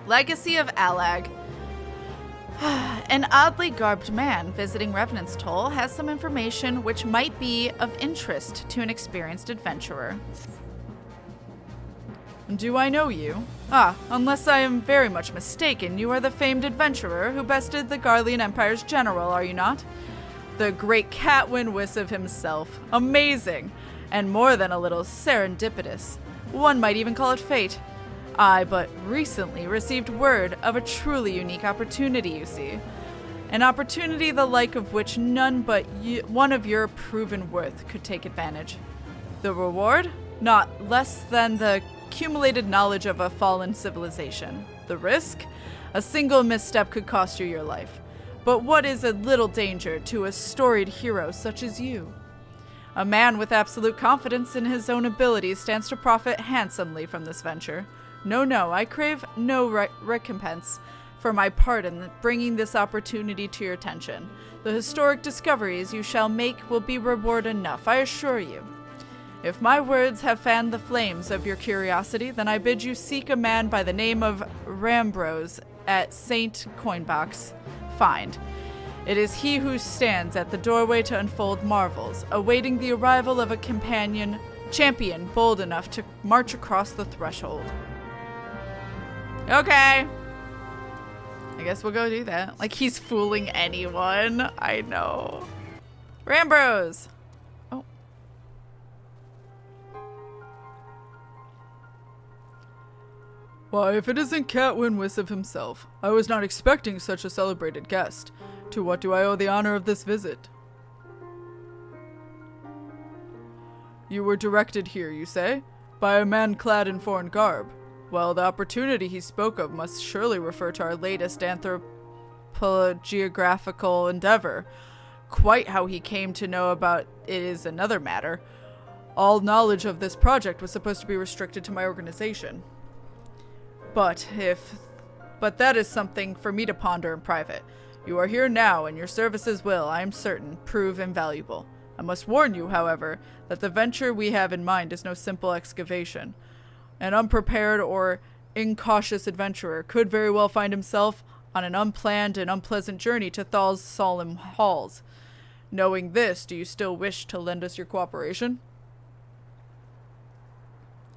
Legacy of Allag. An oddly garbed man visiting Revenant's Toll has some information which might be of interest to an experienced adventurer. Do I know you? Unless I am very much mistaken, you are the famed adventurer who bested the Garlean Empire's general, are you not? The great KatFTWynn himself. Amazing! And more than a little serendipitous. One might even call it fate. I but recently received word of a truly unique opportunity, you see. An opportunity the like of which none but one of your proven worth could take advantage. The reward? Not less than the accumulated knowledge of a fallen civilization. The risk? A single misstep could cost you your life. But what is a little danger to a storied hero such as you? A man with absolute confidence in his own abilities stands to profit handsomely from this venture. No, I crave no recompense for my part in bringing this opportunity to your attention. The historic discoveries you shall make will be reward enough, I assure you. If my words have fanned the flames of your curiosity, then I bid you seek a man by the name of Rambrose at St. Coinbox. Find. It is he who stands at the doorway to unfold marvels, awaiting the arrival of a champion bold enough to march across the threshold. Okay. I guess we'll go do that. Like he's fooling anyone. I know. Rambrose! Oh. Why, if it isn't KatFTWynn himself, I was not expecting such a celebrated guest. To what do I owe the honor of this visit? You were directed here, you say? By a man clad in foreign garb. Well, the opportunity he spoke of must surely refer to our latest anthropogeographical endeavor. Quite how he came to know about it is another matter. All knowledge of this project was supposed to be restricted to my organization. But that is something for me to ponder in private. You are here now, and your services will, I am certain, prove invaluable. I must warn you, however, that the venture we have in mind is no simple excavation. An unprepared or incautious adventurer could very well find himself on an unplanned and unpleasant journey to Thal's solemn halls. Knowing this, do you still wish to lend us your cooperation?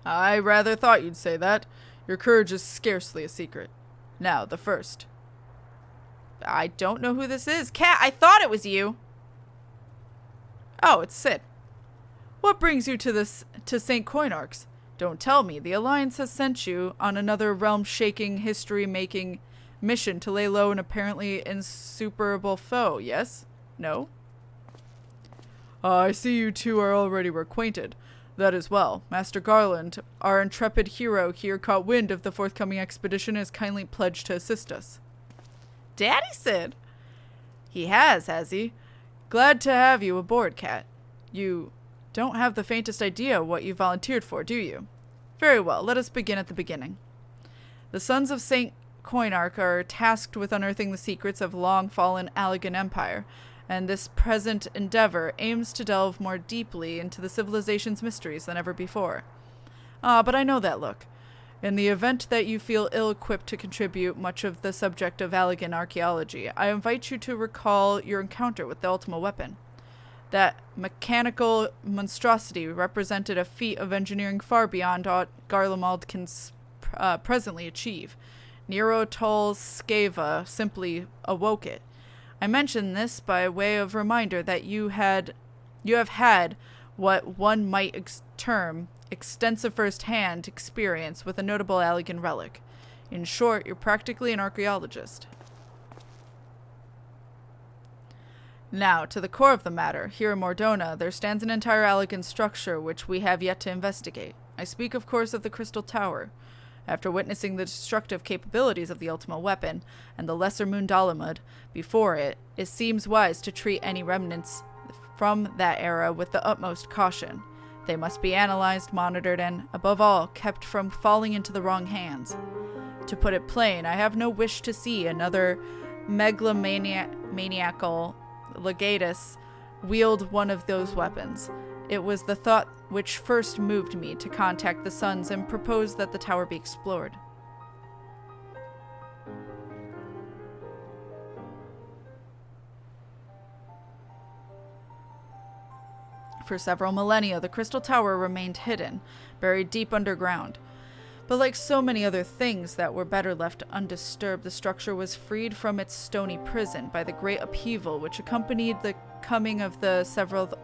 I rather thought you'd say that. Your courage is scarcely a secret. Now, the first. I don't know who this is. Cat, I thought it was you. Oh, it's Sid. What brings you to St. Coinarch's? Don't tell me the Alliance has sent you on another realm-shaking, history-making mission to lay low an apparently insuperable foe, yes? No? I see you two are already acquainted. That is well. Master Garland, our intrepid hero here, caught wind of the forthcoming expedition and has kindly pledged to assist us. Daddy Sid. He has he? Glad to have you aboard, Kat. You don't have the faintest idea what you volunteered for, do you? Very well, let us begin at the beginning. The Sons of St. Coinarch are tasked with unearthing the secrets of long-fallen Allagan Empire, and this present endeavor aims to delve more deeply into the civilization's mysteries than ever before. But I know that look. In the event that you feel ill-equipped to contribute much of the subject of Allagan archaeology, I invite you to recall your encounter with the Ultima weapon. That mechanical monstrosity represented a feat of engineering far beyond what Garlemald can presently achieve. Nero Toll Scava simply awoke it. I mention this by way of reminder that you have had what one might term extensive first-hand experience with a notable Allagan relic. In short, you're practically an archaeologist. Now, to the core of the matter, here in Mordona, there stands an entire Allagan structure which we have yet to investigate. I speak, of course, of the Crystal Tower. After witnessing the destructive capabilities of the Ultima weapon and the Lesser Moon Dalamud before it, it seems wise to treat any remnants from that era with the utmost caution. They must be analyzed, monitored, and, above all, kept from falling into the wrong hands. To put it plain, I have no wish to see another megalomaniacal legatus wield one of those weapons. It was the thought which first moved me to contact the Sons and propose that the tower be explored. For several millennia, the Crystal Tower remained hidden, buried deep underground. But like so many other things that were better left undisturbed, the structure was freed from its stony prison by the great upheaval which accompanied the coming of the Seventh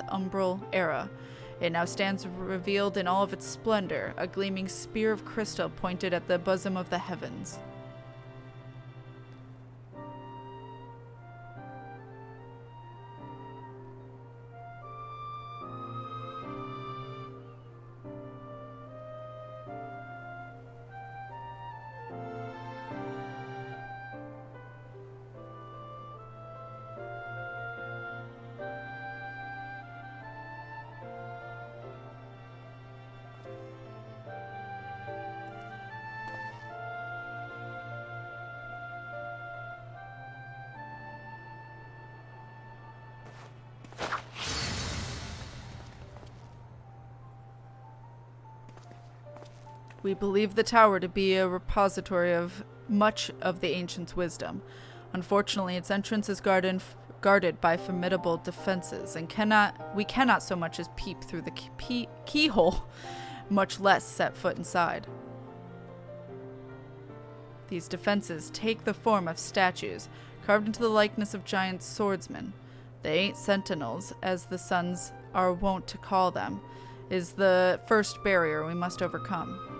Umbral Era. It now stands revealed in all of its splendor, a gleaming spear of crystal pointed at the bosom of the heavens. We believe the tower to be a repository of much of the ancients' wisdom. Unfortunately, its entrance is guarded by formidable defenses, and we cannot so much as peep through the keyhole, much less set foot inside. These defenses take the form of statues, carved into the likeness of giant swordsmen. The 8 sentinels, as the sons are wont to call them, is the first barrier we must overcome.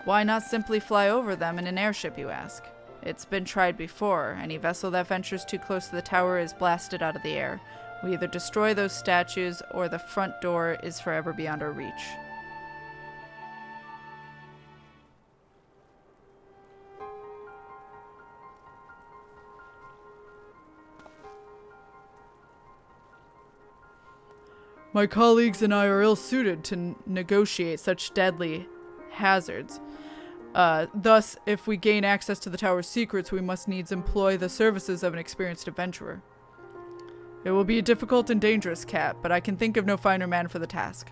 Why not simply fly over them in an airship, you ask? It's been tried before. Any vessel that ventures too close to the tower is blasted out of the air. We either destroy those statues, or the front door is forever beyond our reach. My colleagues and I are ill-suited to negotiate such deadly hazards. Thus, if we gain access to the tower's secrets, we must needs employ the services of an experienced adventurer. It will be difficult and dangerous, Kat, but I can think of no finer man for the task.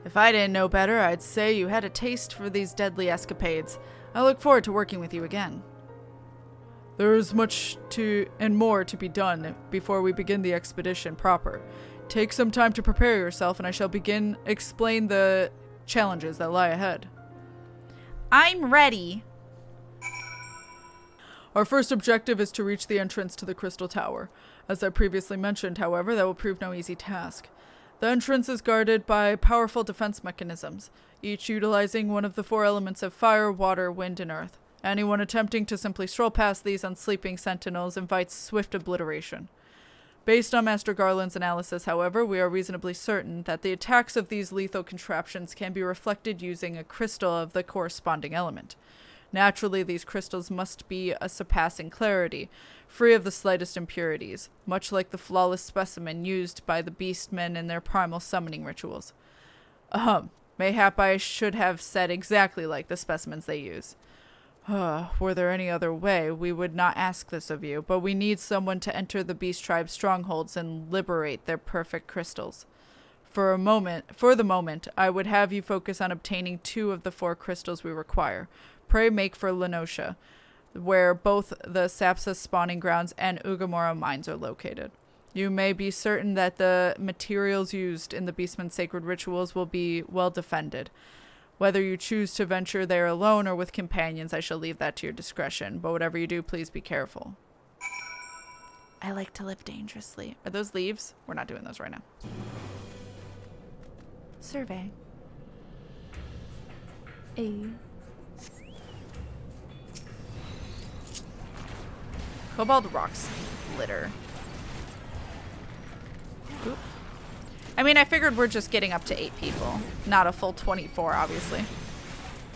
If I didn't know better, I'd say you had a taste for these deadly escapades. I look forward to working with you again. There is much and more to be done before we begin the expedition proper. Take some time to prepare yourself, and I shall explain the challenges that lie ahead. I'm ready. Our first objective is to reach the entrance to the Crystal Tower. As I previously mentioned, however, that will prove no easy task. The entrance is guarded by powerful defense mechanisms, each utilizing one of the 4 elements of fire, water, wind, and earth. Anyone attempting to simply stroll past these unsleeping sentinels invites swift obliteration. Based on Master Garland's analysis, however, we are reasonably certain that the attacks of these lethal contraptions can be reflected using a crystal of the corresponding element. Naturally, these crystals must be a surpassing clarity, free of the slightest impurities, much like the flawless specimen used by the beastmen in their primal summoning rituals. Mayhap I should have said exactly like the specimens they use. Were there any other way, we would not ask this of you, but we need someone to enter the Beast Tribe's strongholds and liberate their perfect crystals. For the moment, I would have you focus on obtaining 2 of the 4 crystals we require. Pray make for Lenosha, where both the Sapsa spawning grounds and Ugamora mines are located. You may be certain that the materials used in the Beastman's sacred rituals will be well defended. Whether you choose to venture there alone or with companions, I shall leave that to your discretion. But whatever you do, please be careful. I like to live dangerously. Are those leaves? We're not doing those right now. Survey. Cobalt rocks litter. Oop. I mean, I figured we're just getting up to 8 people, not a full 24, obviously.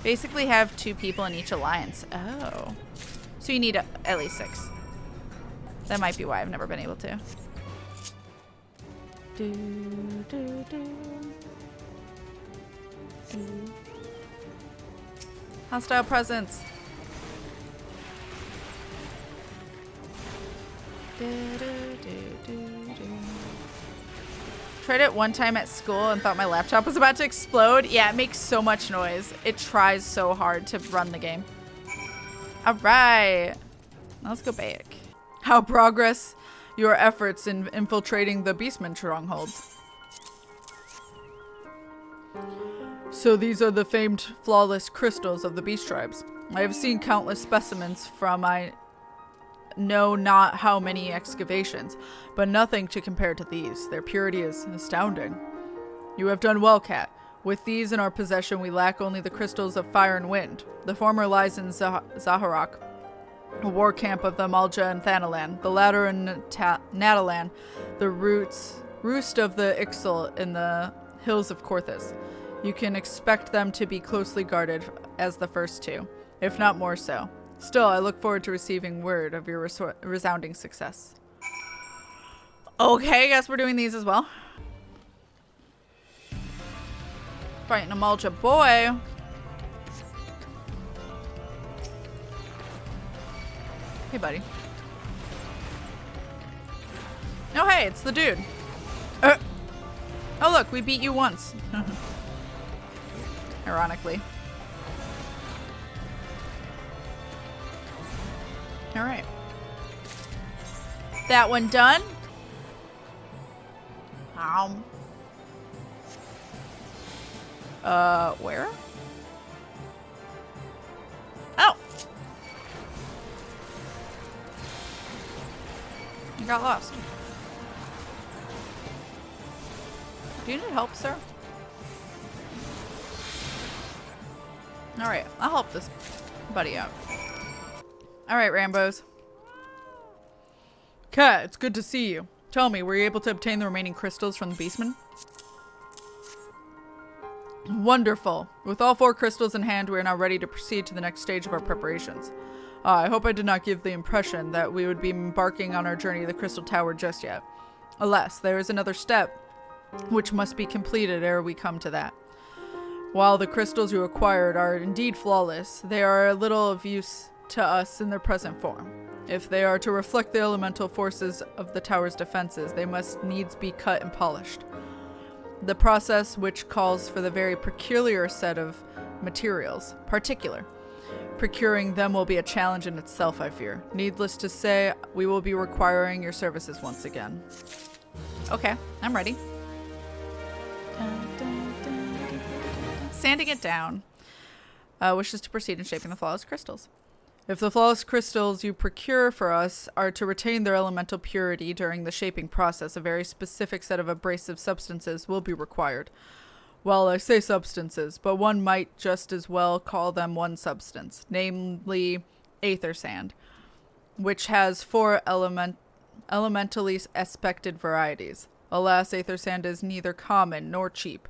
Basically have 2 people in each alliance. Oh. So you need at least 6. That might be why I've never been able to. Hostile presence. Tried it one time at school and thought my laptop was about to explode. Yeah, it makes so much noise. It tries so hard to run the game. All right. Let's go back. How progress your efforts in infiltrating the Beastman strongholds. So these are the famed flawless crystals of the Beast Tribes. I have seen countless specimens from I know not how many excavations, but nothing to compare to these. Their purity is astounding. You have done well, Kat. With these in our possession, we lack only the crystals of fire and wind. The former lies in Zaharak, a war camp of the Malja and Thanalan, the latter in Natalan, the roost of the Ixal in the hills of Korthus. You can expect them to be closely guarded as the first two, if not more so. Still, I look forward to receiving word of your resounding success. Okay, I guess we're doing these as well. Fighting a Malja boy. Hey, buddy. Oh, hey, it's the dude. Oh, look, we beat you once. Ironically. All right. That one done. Where? Oh. You got lost. Do you need help, sir? All right, I'll help this buddy out. All right, Rambos. Kat, it's good to see you. Tell me, were you able to obtain the remaining crystals from the Beastman? Wonderful. With all 4 crystals in hand, we are now ready to proceed to the next stage of our preparations. I hope I did not give the impression that we would be embarking on our journey to the Crystal Tower just yet. Alas, there is another step which must be completed ere we come to that. While the crystals you acquired are indeed flawless, they are a little of use to us in their present form. If they are to reflect the elemental forces of the tower's defenses, they must needs be cut and polished. The process, which calls for the very peculiar set of materials, procuring them will be a challenge in itself, I fear. Needless to say, we will be requiring your services once again. Okay, I'm ready. Sanding it down. Wishes to proceed in shaping the flawless crystals. If the flawless crystals you procure for us are to retain their elemental purity during the shaping process, a very specific set of abrasive substances will be required. Well, I say substances, but one might just as well call them one substance, namely aether sand, which has 4 elementally aspected varieties. Alas, aether sand is neither common nor cheap.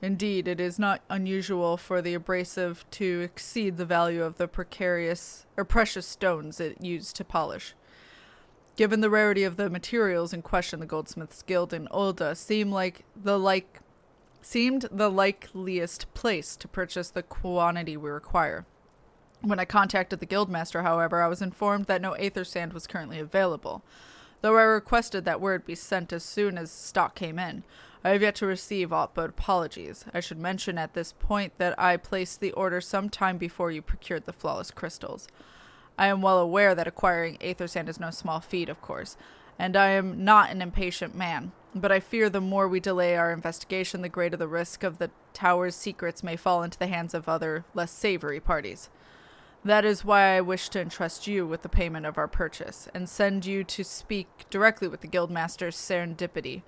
Indeed, it is not unusual for the abrasive to exceed the value of the precious stones it used to polish. Given the rarity of the materials in question, the Goldsmiths Guild in Ul'dah seemed the likeliest place to purchase the quantity we require. When I contacted the guildmaster, however, I was informed that no aether sand was currently available. Though I requested that word be sent as soon as stock came in, I have yet to receive aught but apologies. I should mention at this point that I placed the order some time before you procured the flawless crystals. I am well aware that acquiring aether sand is no small feat, of course, and I am not an impatient man, but I fear the more we delay our investigation, the greater the risk of the tower's secrets may fall into the hands of other, less savory parties. That is why I wish to entrust you with the payment of our purchase, and send you to speak directly with the guildmaster's serendipity.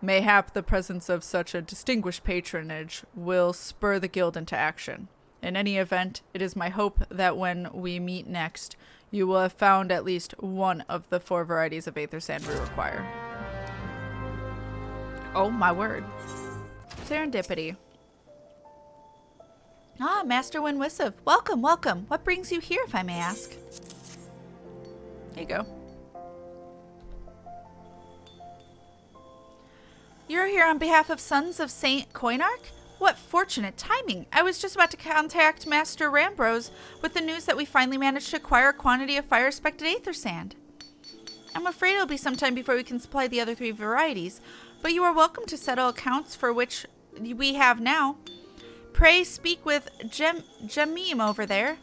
Mayhap the presence of such a distinguished patronage will spur the guild into action. In any event, it is my hope that when we meet next, you will have found at least one of the 4 varieties of aether sand we require. Oh my word. Serendipity. Ah, Master Winwissive. Welcome, welcome. What brings you here, if I may ask? There you go. You're here on behalf of Sons of Saint Coinarch? What fortunate timing! I was just about to contact Master Rambros with the news that we finally managed to acquire a quantity of fire-respected aether sand. I'm afraid it'll be some time before we can supply the other 3 varieties, but you are welcome to settle accounts for which we have now. Pray speak with Jamim over there.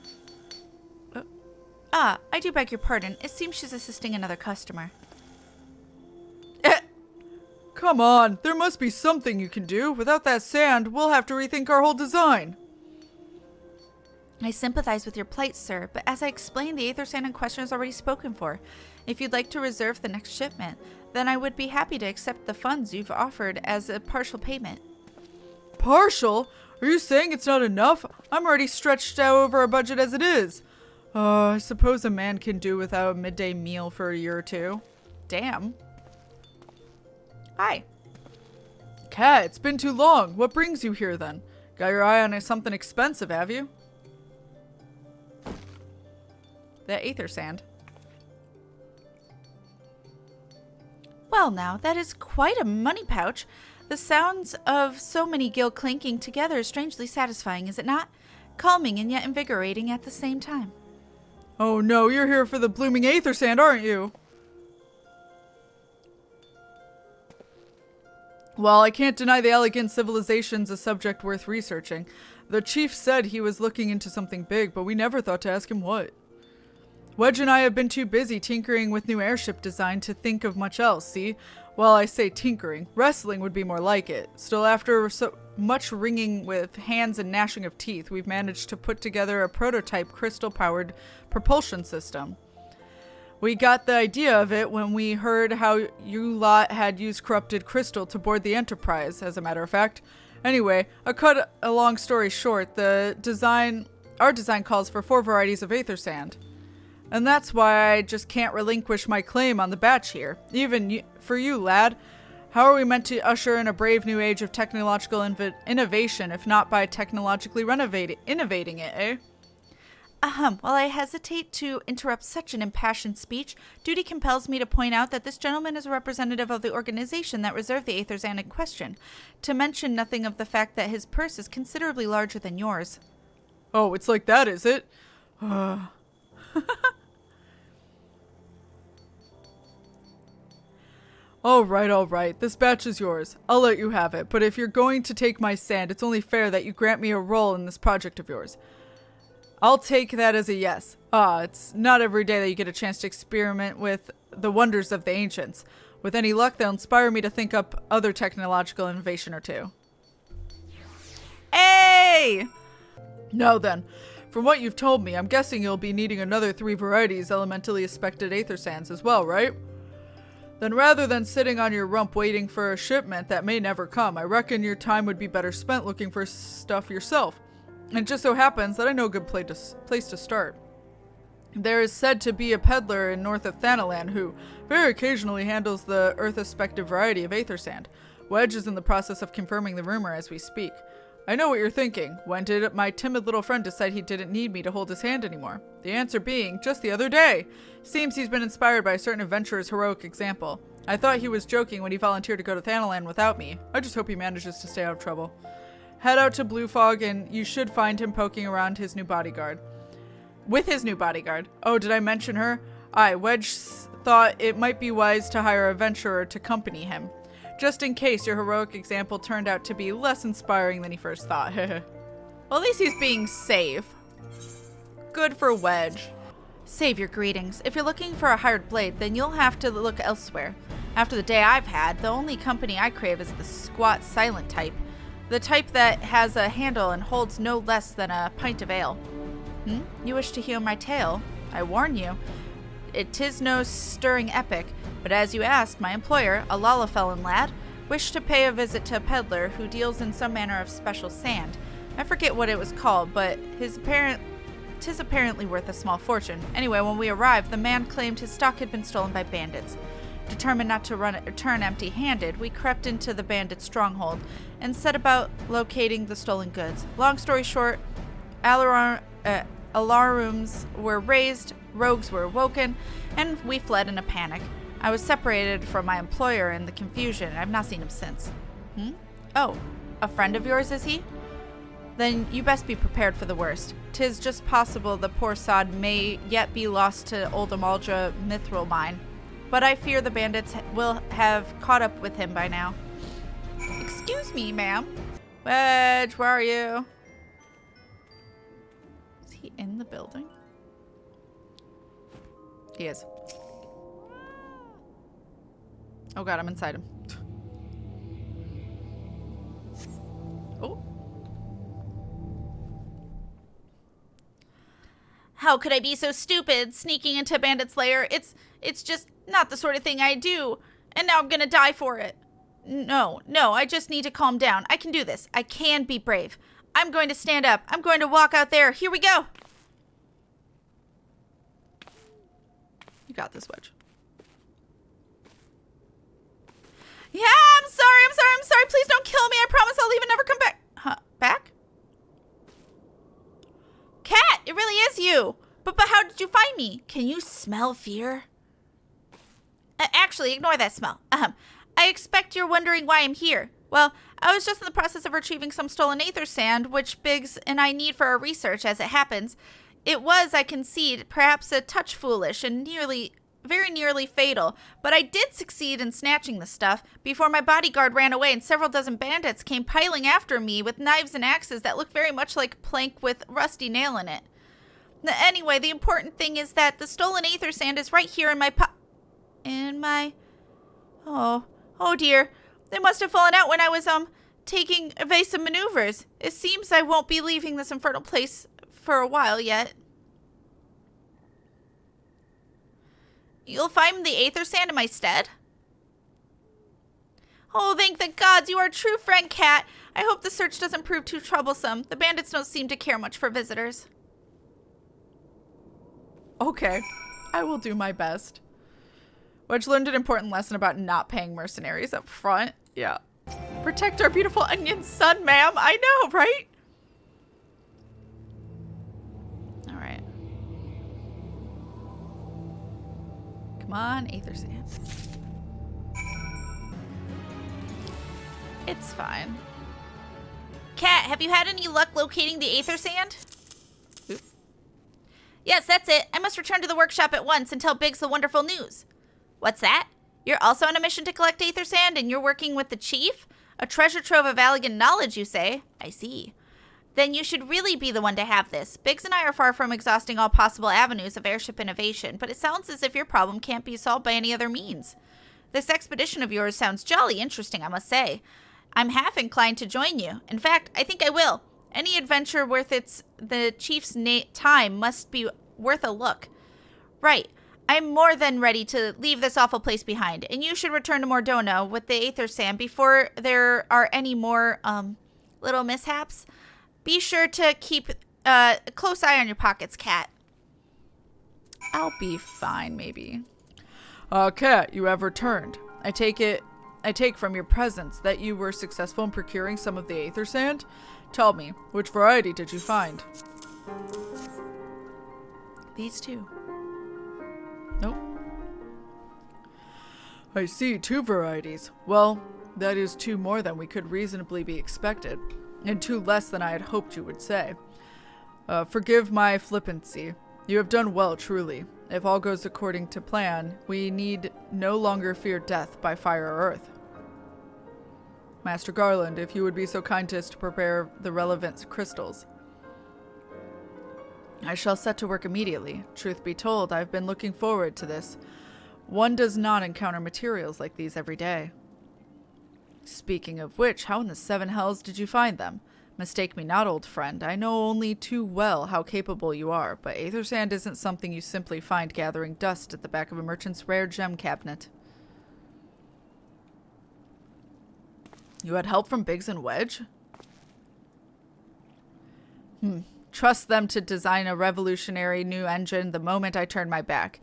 I do beg your pardon. It seems she's assisting another customer. Come on, there must be something you can do. Without that sand, we'll have to rethink our whole design. I sympathize with your plight, sir, but as I explained, the aether sand in question is already spoken for. If you'd like to reserve the next shipment, then I would be happy to accept the funds you've offered as a partial payment. Partial? Are you saying it's not enough? I'm already stretched out over our budget as it is. I suppose a man can do without a midday meal for a year or two. Damn. Hi. Kat, it's been too long. What brings you here then? Got your eye on something expensive, have you? The aether sand. Well now, that is quite a money pouch. The sounds of so many gil clinking together is strangely satisfying, is it not? Calming and yet invigorating at the same time. Oh no, you're here for the blooming aether sand, aren't you? Well, I can't deny the elegant civilization's a subject worth researching. The chief said he was looking into something big, but we never thought to ask him what. Wedge and I have been too busy tinkering with new airship design to think of much else, see? Well, I say tinkering. Wrestling would be more like it. Still, after so much wringing with hands and gnashing of teeth, we've managed to put together a prototype crystal-powered propulsion system. We got the idea of it when we heard how you lot had used corrupted crystal to board the Enterprise, as a matter of fact. Anyway, I cut a long story short, our design calls for 4 varieties of aether sand. And that's why I just can't relinquish my claim on the batch here. Even for you, lad. How are we meant to usher in a brave new age of technological innovation if not by technologically innovating it, eh? While I hesitate to interrupt such an impassioned speech, duty compels me to point out that this gentleman is a representative of the organization that reserved the aether sand in question, to mention nothing of the fact that his purse is considerably larger than yours. Oh, it's like that, is it? All right. This batch is yours. I'll let you have it. But if you're going to take my sand, it's only fair that you grant me a role in this project of yours. I'll take that as a yes. It's not every day that you get a chance to experiment with the wonders of the ancients. With any luck, they'll inspire me to think up other technological innovation or two. Hey! Now then, from what you've told me, I'm guessing you'll be needing another 3 varieties elementally aspected aether sands as well, right? Then rather than sitting on your rump waiting for a shipment that may never come, I reckon your time would be better spent looking for stuff yourself. And it just so happens that I know a good place to start. There is said to be a peddler in north of Thanalan who very occasionally handles the earth-aspected variety of aether sand. Wedge is in the process of confirming the rumor as we speak. I know what you're thinking. When did my timid little friend decide he didn't need me to hold his hand anymore? The answer being, just the other day. Seems he's been inspired by a certain adventurer's heroic example. I thought he was joking when he volunteered to go to Thanalan without me. I just hope he manages to stay out of trouble. Head out to Blue Fog and you should find him poking around his new bodyguard. With his new bodyguard. Oh, did I mention her? Wedge thought it might be wise to hire a adventurer to accompany him. Just in case your heroic example turned out to be less inspiring than he first thought. Well, at least he's being safe. Good for Wedge. Save your greetings. If you're looking for a hired blade, then you'll have to look elsewhere. After the day I've had, the only company I crave is the squat, silent type. The type that has a handle and holds no less than a pint of ale. You wish to hear my tale? I warn you, 'tis no stirring epic, but as you asked, my employer, a Lalafellan lad, wished to pay a visit to a peddler who deals in some manner of special sand. I forget what it was called, but 'tis apparently worth a small fortune. Anyway, when we arrived, the man claimed his stock had been stolen by bandits. Determined not to return empty-handed, we crept into the bandit stronghold and set about locating the stolen goods. Long story short, alarums were raised, rogues were awoken, and we fled in a panic. I was separated from my employer in the confusion, and I've not seen him since. Oh, a friend of yours, is he? Then you best be prepared for the worst. 'Tis just possible the poor sod may yet be lost to old Amaldra mithril mine. But I fear the bandits will have caught up with him by now. Excuse me, ma'am. Wedge, where are you? Is he in the building? He is. Oh god, I'm inside him. Oh. How could I be so stupid, sneaking into Bandit's lair? It's just not the sort of thing I do. And now I'm gonna die for it. No, I just need to calm down. I can do this. I can be brave. I'm going to stand up. I'm going to walk out there. Here we go. You got this, Wedge. Yeah, I'm sorry. Please don't kill me. I promise I'll leave and never come back. Huh? Back? Kat, it really is you. But how did you find me? Can you smell fear? Actually, ignore that smell. I expect you're wondering why I'm here. Well, I was just in the process of retrieving some stolen aether sand, which Biggs and I need for our research as it happens. It was, I concede, perhaps a touch foolish and very nearly fatal, but I did succeed in snatching the stuff before my bodyguard ran away and several dozen bandits came piling after me with knives and axes that look very much like a plank with rusty nail in it. Anyway, the important thing is that the stolen aether sand is right here in my Oh dear. They must have fallen out when I was, taking evasive maneuvers. It seems I won't be leaving this infernal place for a while yet. You'll find the aether sand in my stead? Oh, thank the gods, you are a true friend, Kat. I hope the search doesn't prove too troublesome. The bandits don't seem to care much for visitors. Okay, I will do my best. Wedge learned an important lesson about not paying mercenaries up front. Yeah. Protect our beautiful onion son, ma'am. I know, right? All right. Come on, aether sand. It's fine. Kat, have you had any luck locating the aether sand? Oop. Yes, that's it. I must return to the workshop at once and tell Biggs the wonderful news. What's that? You're also on a mission to collect aether sand and you're working with the chief? A treasure trove of elegant knowledge, you say? I see. Then you should really be the one to have this. Biggs and I are far from exhausting all possible avenues of airship innovation, but it sounds as if your problem can't be solved by any other means. This expedition of yours sounds jolly interesting, I must say. I'm half inclined to join you. In fact, I think I will. Any adventure worth the chief's time must be worth a look. Right. I'm more than ready to leave this awful place behind, and you should return to Mordona with the aether sand before there are any more, little mishaps. Be sure to keep a close eye on your pockets, Kat. I'll be fine, maybe. Kat, you have returned. I take from your presence that you were successful in procuring some of the aether sand? Tell me, which variety did you find? These two. Nope. I see, 2 varieties. Well, that is 2 more than we could reasonably be expected, and 2 less than I had hoped you would say. Forgive my flippancy. You have done well, truly. If all goes according to plan, we need no longer fear death by fire or earth. Master Garland, if you would be so kind as to prepare the relevant crystals. I shall set to work immediately. Truth be told, I've been looking forward to this. One does not encounter materials like these every day. Speaking of which, how in the 7 hells did you find them? Mistake me not, old friend. I know only too well how capable you are, but aether sand isn't something you simply find gathering dust at the back of a merchant's rare gem cabinet. You had help from Biggs and Wedge? Trust them to design a revolutionary new engine the moment I turn my back.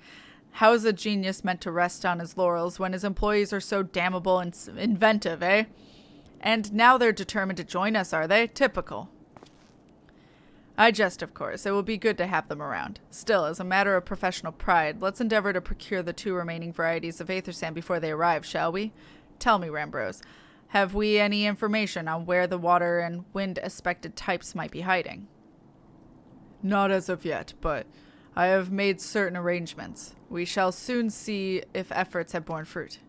How is a genius meant to rest on his laurels when his employees are so damnable and inventive, eh? And now they're determined to join us, are they? Typical. I jest, of course. It will be good to have them around. Still, as a matter of professional pride, let's endeavor to procure the 2 remaining varieties of aether sand before they arrive, shall we? Tell me, Rambrose, have we any information on where the water and wind-aspected types might be hiding? Not as of yet, but I have made certain arrangements. We shall soon see if efforts have borne fruit.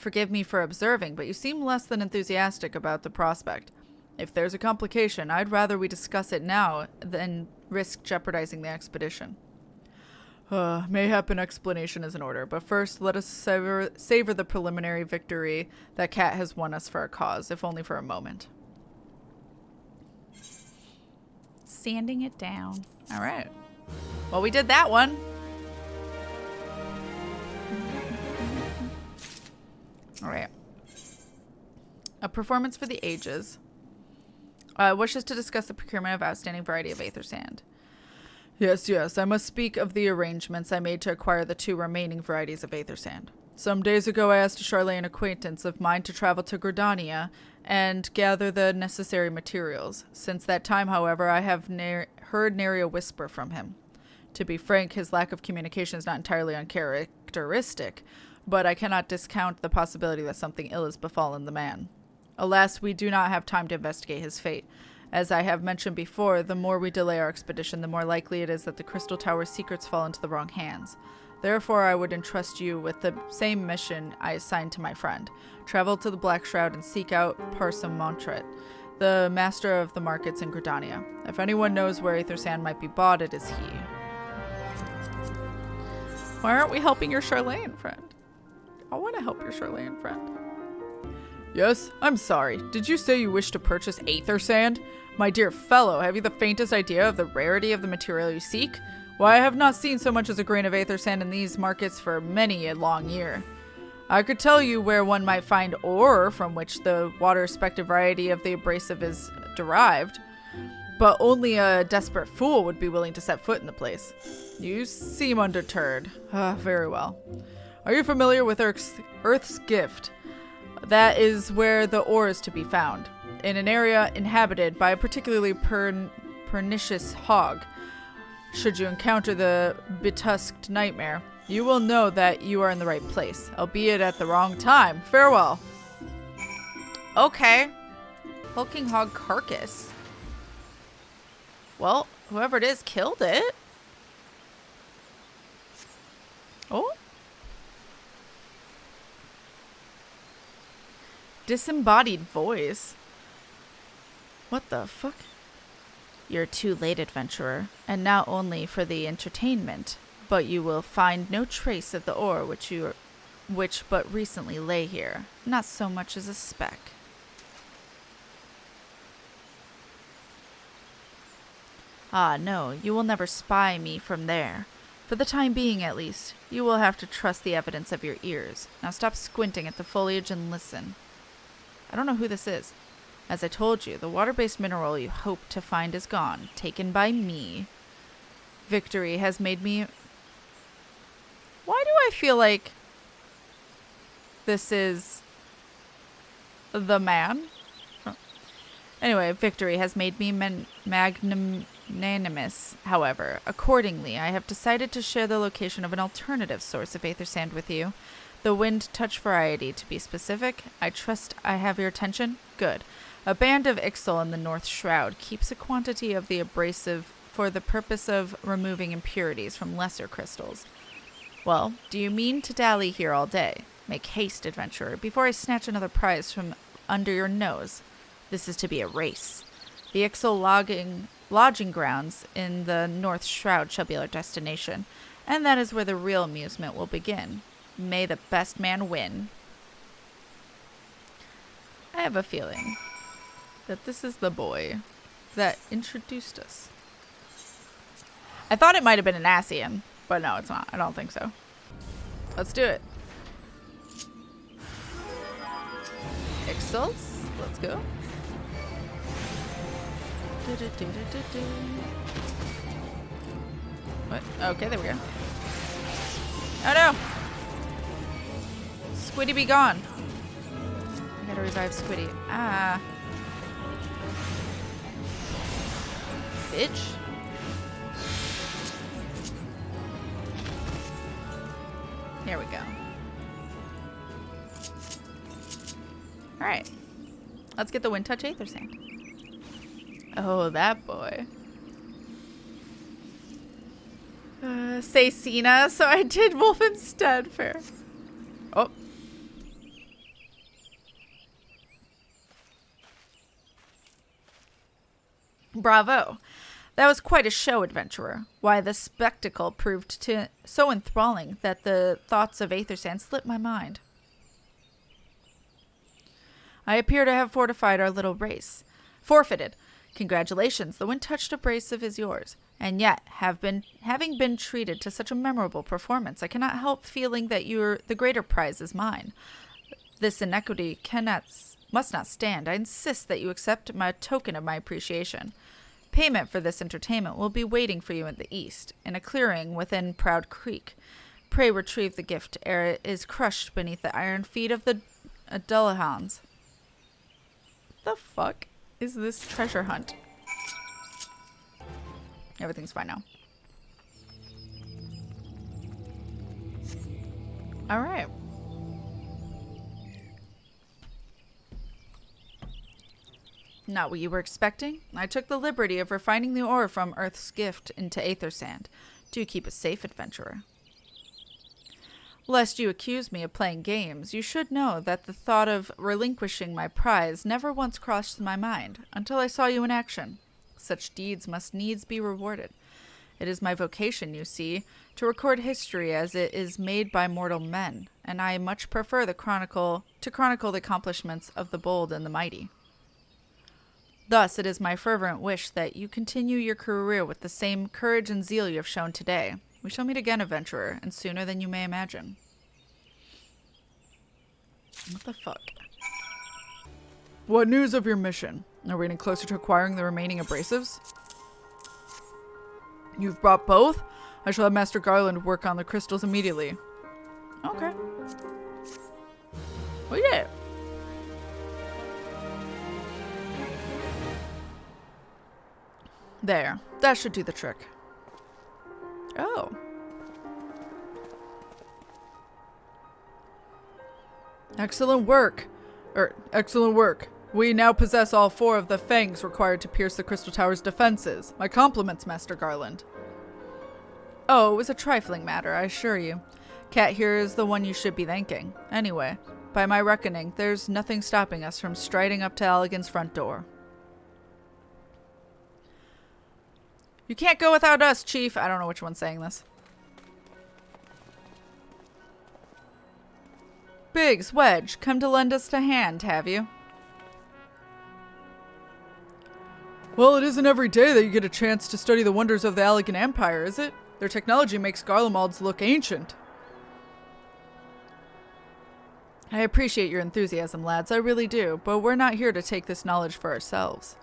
Forgive me for observing, but you seem less than enthusiastic about the prospect. If there's a complication, I'd rather we discuss it now than risk jeopardizing the expedition. Mayhap an explanation is in order, but first let us savor the preliminary victory that Kat has won us for our cause, if only for a moment. Sanding it down. All right. Well, we did that one. All right. A performance for the ages. Wishes to discuss the procurement of outstanding variety of aether sand. Yes, I must speak of the arrangements I made to acquire the 2 remaining varieties of aether sand. Some days ago I asked a Charlene acquaintance of mine to travel to Gridania and gather the necessary materials. Since that time, however, I have heard nary a whisper from him. To be frank, his lack of communication is not entirely uncharacteristic, but I cannot discount the possibility that something ill has befallen the man. Alas, we do not have time to investigate his fate. As I have mentioned before, the more we delay our expedition, the more likely it is that the Crystal Tower's secrets fall into the wrong hands. Therefore, I would entrust you with the same mission I assigned to my friend. Travel to the Black Shroud and seek out Parson Montret, the master of the markets in Gridania. If anyone knows where aether sand might be bought, it is he. Why aren't we helping your Charlene friend? I want to help your Charlene friend. Yes, I'm sorry. Did you say you wish to purchase aether sand? My dear fellow, have you the faintest idea of the rarity of the material you seek? Why, I have not seen so much as a grain of aether sand in these markets for many a long year. I could tell you where one might find ore from which the water-respective variety of the abrasive is derived, but only a desperate fool would be willing to set foot in the place. You seem undeterred. Very well. Are you familiar with Earth's Gift? That is where the ore is to be found, in an area inhabited by a particularly pernicious hog. Should you encounter the betusked nightmare, you will know that you are in the right place, albeit at the wrong time. Farewell. Okay. Hulking hog carcass. Well, whoever it is killed it. Oh. Disembodied voice. What the fuck? You're too late, adventurer, and not only for the entertainment, but you will find no trace of the ore which but recently lay here, not so much as a speck. Ah, no, you will never spy me from there. For the time being, at least, you will have to trust the evidence of your ears. Now stop squinting at the foliage and listen. I don't know who this is. As I told you, the water-based mineral you hope to find is gone, taken by me. Victory has made me... Why do I feel like this is the man? Oh. Anyway, victory has made me magnanimous, however. Accordingly, I have decided to share the location of an alternative source of aether sand with you. The wind touch variety, to be specific. I trust I have your attention? Good. A band of Ixal in the North Shroud keeps a quantity of the abrasive for the purpose of removing impurities from lesser crystals. Well, do you mean to dally here all day? Make haste, adventurer, before I snatch another prize from under your nose. This is to be a race. The Ixal lodging grounds in the North Shroud shall be our destination, and that is where the real amusement will begin. May the best man win. I have a feeling that this is the boy that introduced us. I thought it might have been an Asian, but no, it's not. I don't think so. Let's do it. Ixals, let's go. What? Okay, there we go. Oh no! Squiddy be gone. I gotta revive Squiddy. Ah. Bitch. Here we go. Alright. Let's get the Wind Touch Aether Sand. Oh, that boy. Say Cena, so I did Wolf instead. Fair. Oh. Bravo. That was quite a show, adventurer. Why, the spectacle proved so enthralling that the thoughts of Aethersand slipped my mind. I appear to have fortified our little race. Forfeited. Congratulations, the wind-touched abrasive is yours. And yet, having been treated to such a memorable performance, I cannot help feeling that the greater prize is mine. This inequity must not stand. I insist that you accept my token of my appreciation. Payment for this entertainment will be waiting for you in the east, in a clearing within Proud Creek. Pray retrieve the gift ere it is crushed beneath the iron feet of the Dullahans. The fuck is this treasure hunt? Everything's fine now. Alright. Not what you were expecting? I took the liberty of refining the ore from Earth's gift into Aethersand. Do keep it safe, adventurer. Lest you accuse me of playing games, you should know that the thought of relinquishing my prize never once crossed my mind, until I saw you in action. Such deeds must needs be rewarded. It is my vocation, you see, to record history as it is made by mortal men, and I much prefer to chronicle the accomplishments of the bold and the mighty. Thus, it is my fervent wish that you continue your career with the same courage and zeal you have shown today. We shall meet again, adventurer, and sooner than you may imagine. What the fuck? What news of your mission? Are we getting closer to acquiring the remaining abrasives? You've brought both? I shall have Master Garland work on the crystals immediately. Okay. We did it. There. That should do the trick. Oh. Excellent work. Excellent work. We now possess all 4 of the fangs required to pierce the Crystal Tower's defenses. My compliments, Master Garland. Oh, it was a trifling matter, I assure you. Kat here is the one you should be thanking. Anyway, by my reckoning, there's nothing stopping us from striding up to Allegan's front door. You can't go without us, Chief. I don't know which one's saying this. Biggs, Wedge, come to lend us a hand, have you? Well, it isn't every day that you get a chance to study the wonders of the Allegan Empire, is it? Their technology makes Garlemald's look ancient. I appreciate your enthusiasm, lads, I really do, but we're not here to take this knowledge for ourselves.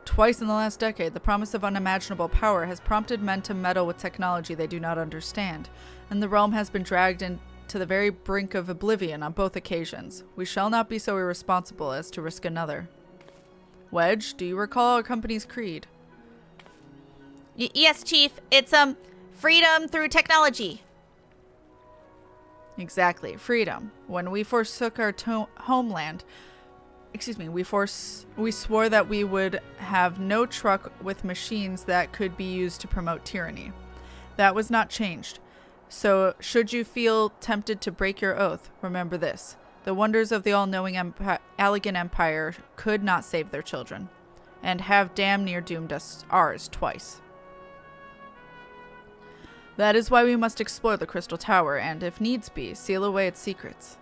Twice in the last decade, the promise of unimaginable power has prompted men to meddle with technology they do not understand, and the realm has been dragged into the very brink of oblivion on both occasions. We shall not be so irresponsible as to risk another. Wedge, do you recall our company's creed? Yes, Chief. It's, freedom through technology. Exactly, freedom. When we forsook our homeland, we swore that we would have no truck with machines that could be used to promote tyranny. That was not changed. So, should you feel tempted to break your oath, remember this. The wonders of the all-knowing Allegan Empire could not save their children, and have damn near doomed us ours twice. That is why we must explore the Crystal Tower and, if needs be, seal away its secrets.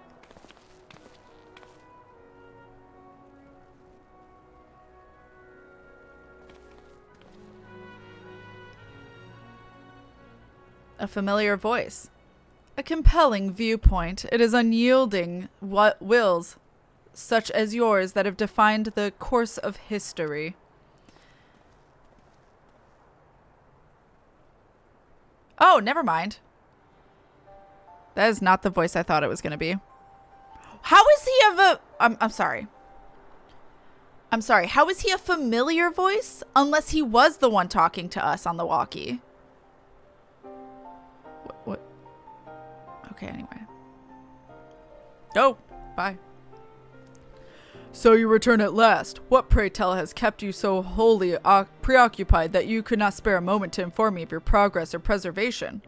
A familiar voice. A compelling viewpoint. It is unyielding wills such as yours that have defined the course of history. Oh, never mind. That is not the voice I thought it was going to be. How is he of a... I'm sorry. I'm sorry. How is he a familiar voice? Unless he was the one talking to us on the walkie. What? Okay, anyway. Oh, bye. So you return at last. What, pray tell, has kept you so wholly preoccupied that you could not spare a moment to inform me of your progress or preservation?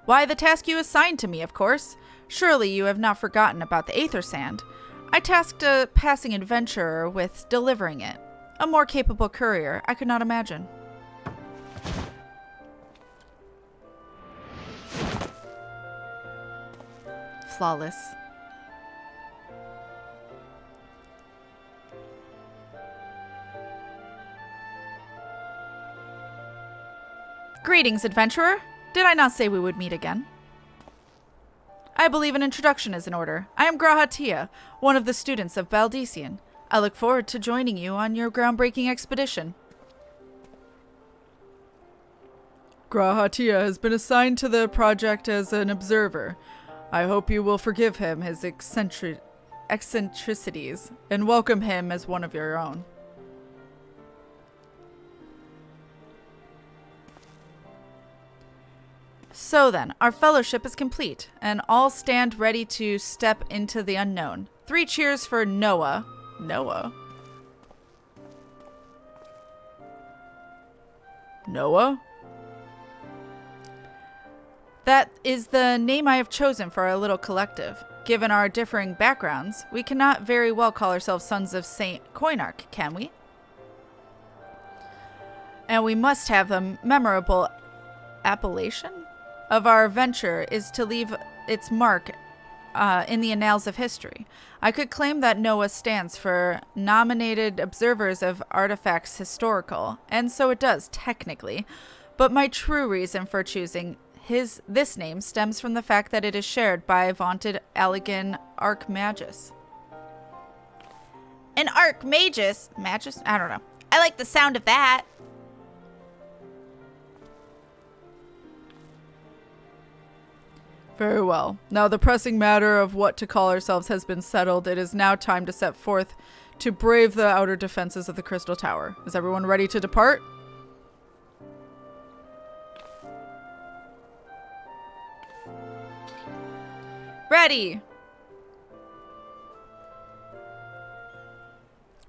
Why, the task you assigned to me, of course. Surely you have not forgotten about the Aethersand. I tasked a passing adventurer with delivering it. A more capable courier, I could not imagine. Flawless. Greetings, adventurer. Did I not say we would meet again? I believe an introduction is in order. I am Grahatia, one of the students of Baldician. I look forward to joining you on your groundbreaking expedition. Grahatia has been assigned to the project as an observer. I hope you will forgive him his eccentricities and welcome him as one of your own. So then, our fellowship is complete, and all stand ready to step into the unknown. 3 cheers for Noah. Noah? Noah? That is the name I have chosen for our little collective. Given our differing backgrounds, we cannot very well call ourselves sons of Saint Coinarch, can we? And we must have the memorable appellation of our venture is to leave its mark in the annals of history. I could claim that Noah stands for Nominated Observers of Artifacts Historical, and so it does, technically. But my true reason for choosing this name stems from the fact that it is shared by vaunted Allegan Archmagus. An Archmagus? Magus? I don't know. I like the sound of that. Very well. Now the pressing matter of what to call ourselves has been settled. It is now time to set forth to brave the outer defenses of the Crystal Tower. Is everyone ready to depart? Ready!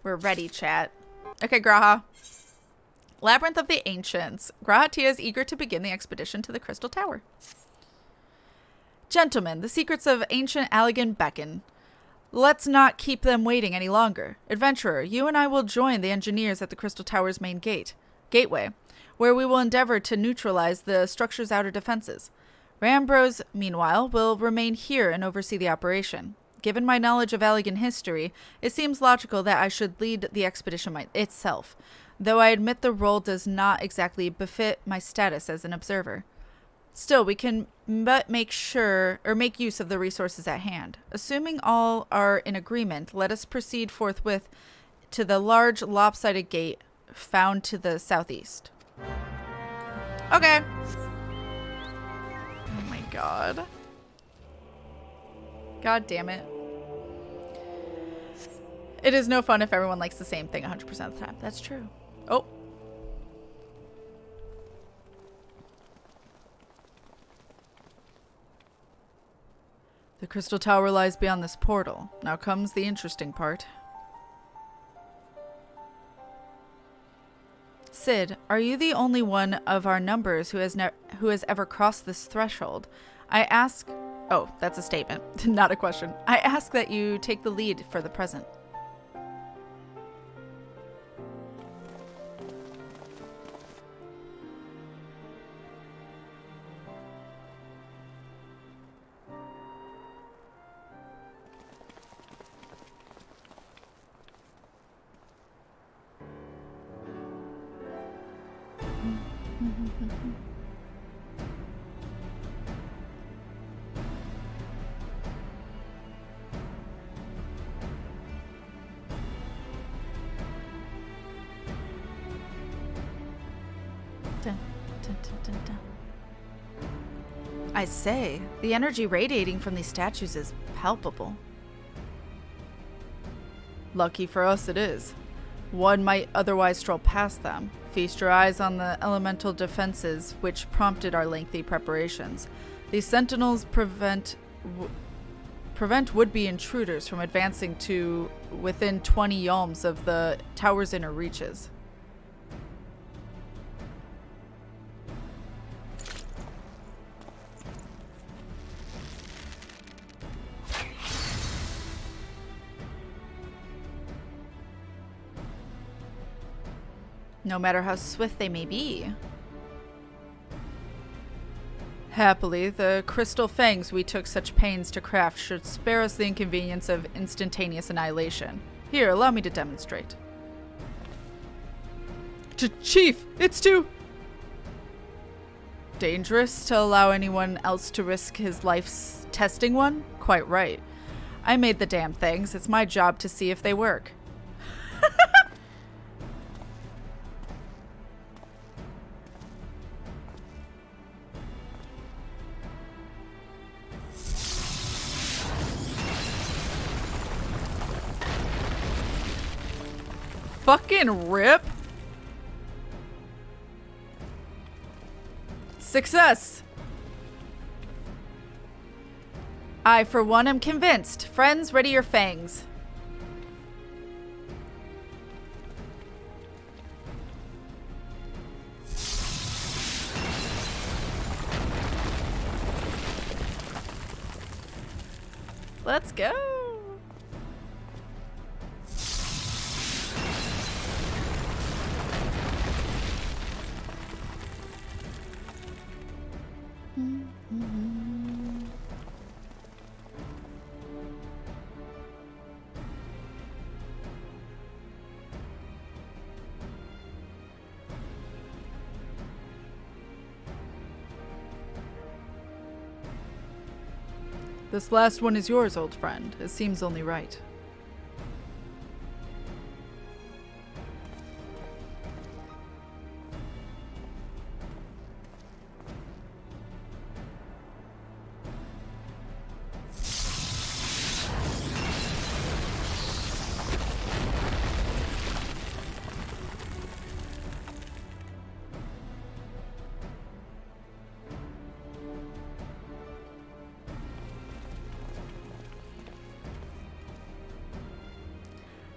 We're ready, chat. Okay, Graha. Labyrinth of the Ancients. Grahatia is eager to begin the expedition to the Crystal Tower. Gentlemen, the secrets of ancient Allegan beckon. Let's not keep them waiting any longer. Adventurer, you and I will join the engineers at the Crystal Tower's main gateway, where we will endeavor to neutralize the structure's outer defenses. Rambros, meanwhile, will remain here and oversee the operation. Given my knowledge of Allegan history, it seems logical that I should lead the expedition itself, though I admit the role does not exactly befit my status as an observer. Still, we can make use of the resources at hand. Assuming all are in agreement, let us proceed forthwith to the large lopsided gate found to the southeast. Okay. Oh my god. God damn it. It is no fun if everyone likes the same thing 100% of the time. That's true. Oh. The Crystal Tower lies beyond this portal. Now comes the interesting part. Sid, are you the only one of our numbers who has ever crossed this threshold? I ask... Oh, that's a statement, not a question. I ask that you take the lead for the present. Dun, dun, dun, dun, dun. I say, the energy radiating from these statues is palpable. Lucky for us it is. One might otherwise stroll past them. Feast your eyes on the elemental defenses which prompted our lengthy preparations. These sentinels prevent would-be intruders from advancing to within 20 yalms of the tower's inner reaches. no matter how swift they may be. Happily, the crystal fangs we took such pains to craft should spare us the inconvenience of instantaneous annihilation. Here, allow me to demonstrate. Chief, it's too dangerous to allow anyone else to risk his life's testing one? Quite right. I made the damn things. It's my job to see if they work. Fucking rip. Success. I, for one, am convinced. Friends, ready your fangs. Let's go. This last one is yours, old friend. It seems only right.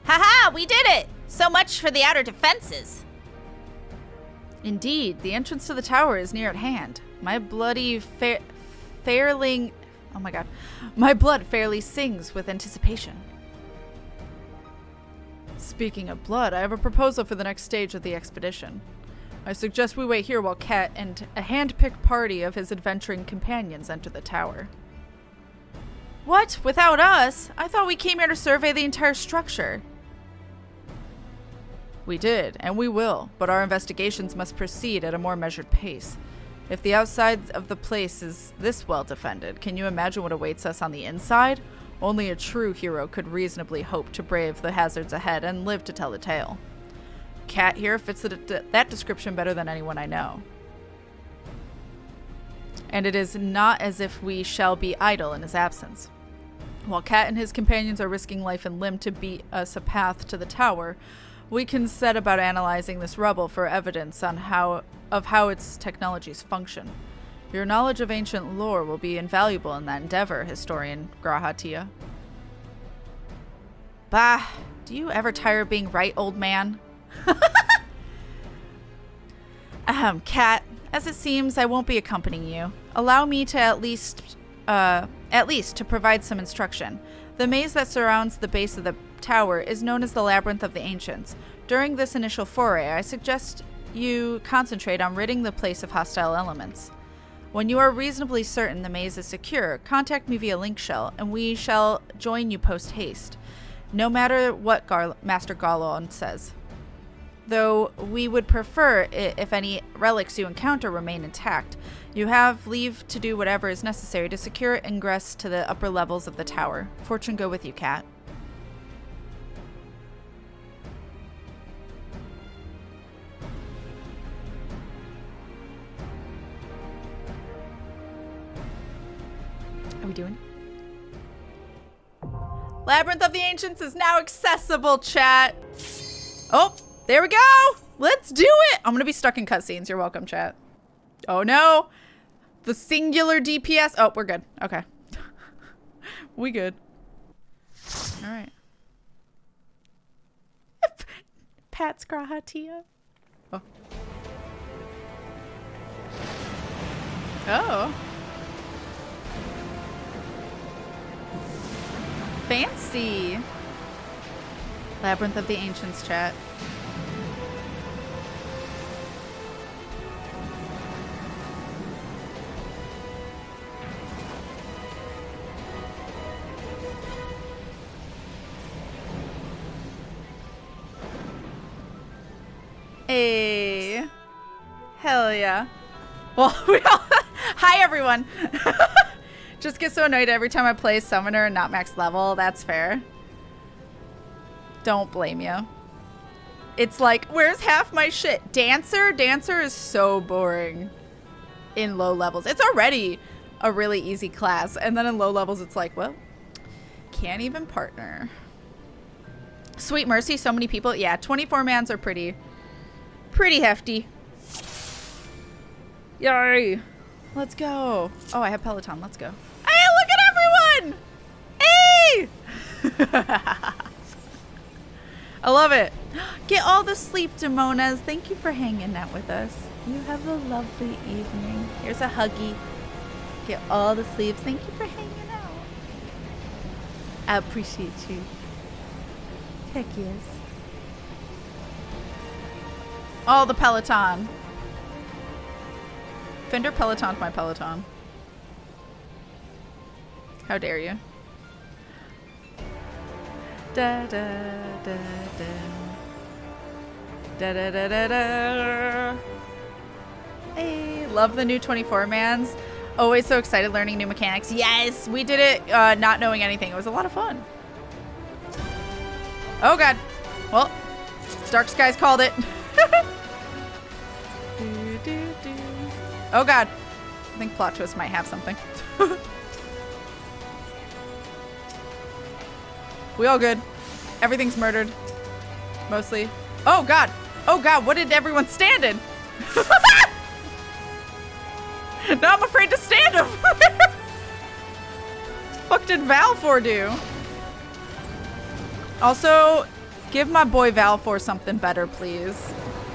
Haha, we did it! So much for the outer defenses. Indeed, the entrance to the tower is near at hand. My bloody fairling... Oh my god. My blood fairly sings with anticipation. Speaking of blood, I have a proposal for the next stage of the expedition. I suggest we wait here while Kat and a hand-picked party of his adventuring companions enter the tower. What? Without us? I thought we came here to survey the entire structure. We did, and we will, but our investigations must proceed at a more measured pace. If the outside of the place is this well defended, can you imagine what awaits us on the inside? Only a true hero could reasonably hope to brave the hazards ahead and live to tell the tale. Kat here fits that description better than anyone I know. And it is not as if we shall be idle in his absence. While Kat and his companions are risking life and limb to beat us a path to the tower, we can set about analyzing this rubble for evidence on how its technologies function. Your knowledge of ancient lore will be invaluable in that endeavor, historian Grahatia. Bah, do you ever tire of being right, old man? Kat, as it seems, I won't be accompanying you. Allow me to at least to provide some instruction. The maze that surrounds the base of the tower is known as the Labyrinth of the Ancients. During this initial foray, I suggest you concentrate on ridding the place of hostile elements. When you are reasonably certain the maze is secure, contact me via link shell, and we shall join you post-haste, no matter what Master Garlon says. Though we would prefer if any relics you encounter remain intact. You have leave to do whatever is necessary to secure ingress to the upper levels of the tower. Fortune go with you, Kat. Are we doing? Labyrinth of the Ancients is now accessible, chat. Oh, there we go. Let's do it. I'm going to be stuck in cutscenes. You're welcome, chat. Oh, no. The singular DPS. Oh, we're good. Okay. We good. All right. Pat's Grahatia. Oh. Oh. Fancy. Labyrinth of the Ancients, chat. Hell yeah. Well, we all... Hi, everyone. Just get so annoyed every time I play Summoner and not max level. That's fair. Don't blame you. It's like, where's half my shit? Dancer? Dancer is so boring in low levels. It's already a really easy class. And then in low levels, it's like, well, can't even partner. Sweet Mercy, so many people. Yeah, 24 mans are pretty hefty. Yay. Let's go. Oh, I have Peloton. Let's go. Hey, look at everyone. Hey. I love it. Get all the sleep, Demonas. Thank you for hanging out with us. You have a lovely evening. Here's a huggy. Get all the sleeps. Thank you for hanging out. I appreciate you. Heck yes. Oh, the Peloton. Fender Peloton's my Peloton. How dare you? Da da da da. Da da da da da. Hey, love the new 24 mans. Always so excited learning new mechanics. Yes, we did it not knowing anything. It was a lot of fun. Oh god. Well, Dark Skies called it. Oh god. I think Plot Twist might have something. We all good. Everything's murdered. Mostly. Oh god. Oh god, what did everyone stand in? Now I'm afraid to stand him. Fuck did Valfor do? Also, give my boy Valfor something better, please.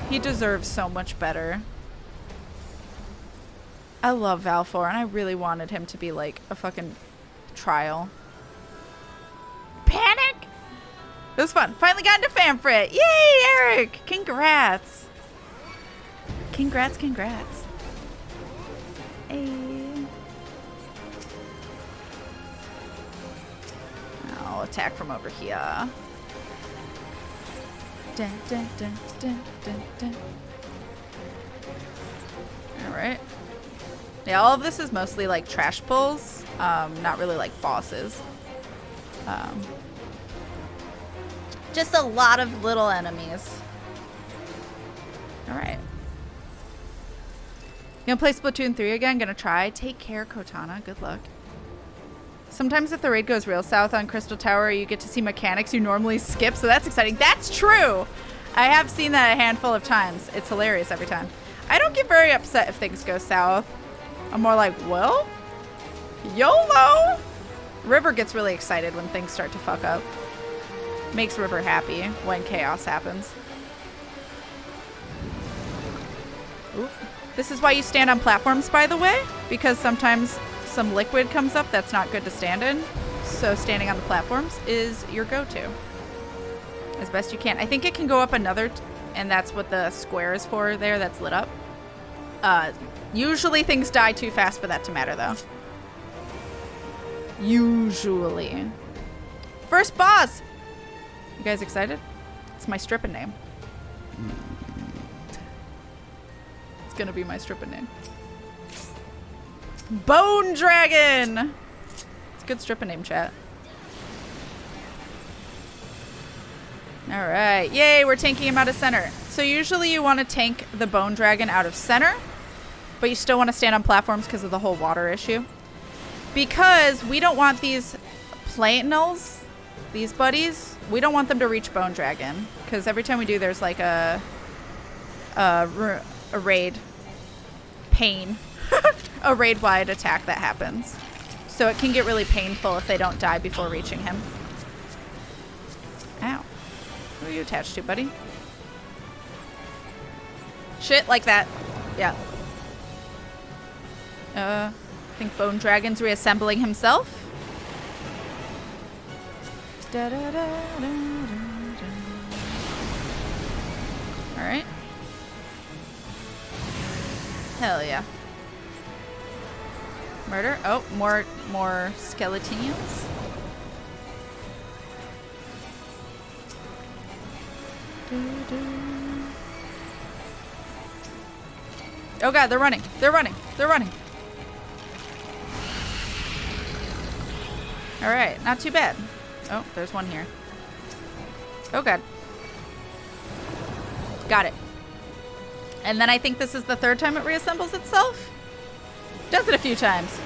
He deserves so much better. I love Valfor, and I really wanted him to be like a fucking trial. Panic! It was fun. Finally got into Fanfrit. Yay, Eric! Congrats. Congrats, congrats. Hey. I'll attack from over here. Dun, dun, dun, dun, dun, dun. Alright. Yeah, all of this is mostly like trash pulls, not really like bosses. Just a lot of little enemies. Alright. You gonna play Splatoon 3 again? Gonna try. Take care, Kotana. Good luck. Sometimes if the raid goes real south on Crystal Tower, you get to see mechanics you normally skip, so that's exciting. That's true! I have seen that a handful of times. It's hilarious every time. I don't get very upset if things go south. I'm more like, well, YOLO! River gets really excited when things start to fuck up. Makes River happy when chaos happens. Ooh. This is why you stand on platforms, by the way, because sometimes some liquid comes up that's not good to stand in. So standing on the platforms is your go-to as best you can. I think it can go up another, and that's what the square is for there that's lit up. Usually things die too fast for that to matter, though. Usually. First boss! You guys excited? It's my stripping name. It's gonna be my stripping name. Bone Dragon! It's a good stripping name, chat. Alright. Yay, we're tanking him out of center. So usually you want to tank the Bone Dragon out of center, but you still want to stand on platforms because of the whole water issue. Because we don't want these Platinals, these buddies, we don't want them to reach Bone Dragon. Because every time we do, there's like a raid pain. A raid-wide attack that happens. So it can get really painful if they don't die before reaching him. Ow. Who are you attached to, buddy? Shit, like that. Yeah. I think Bone Dragon's reassembling himself. Alright. Hell yeah. Murder. Oh, more skeletons. Oh god, they're running. They're running. They're running. Alright, not too bad. Oh, there's one here. Oh god. Got it. And then I think this is the third time it reassembles itself. Does it a few times.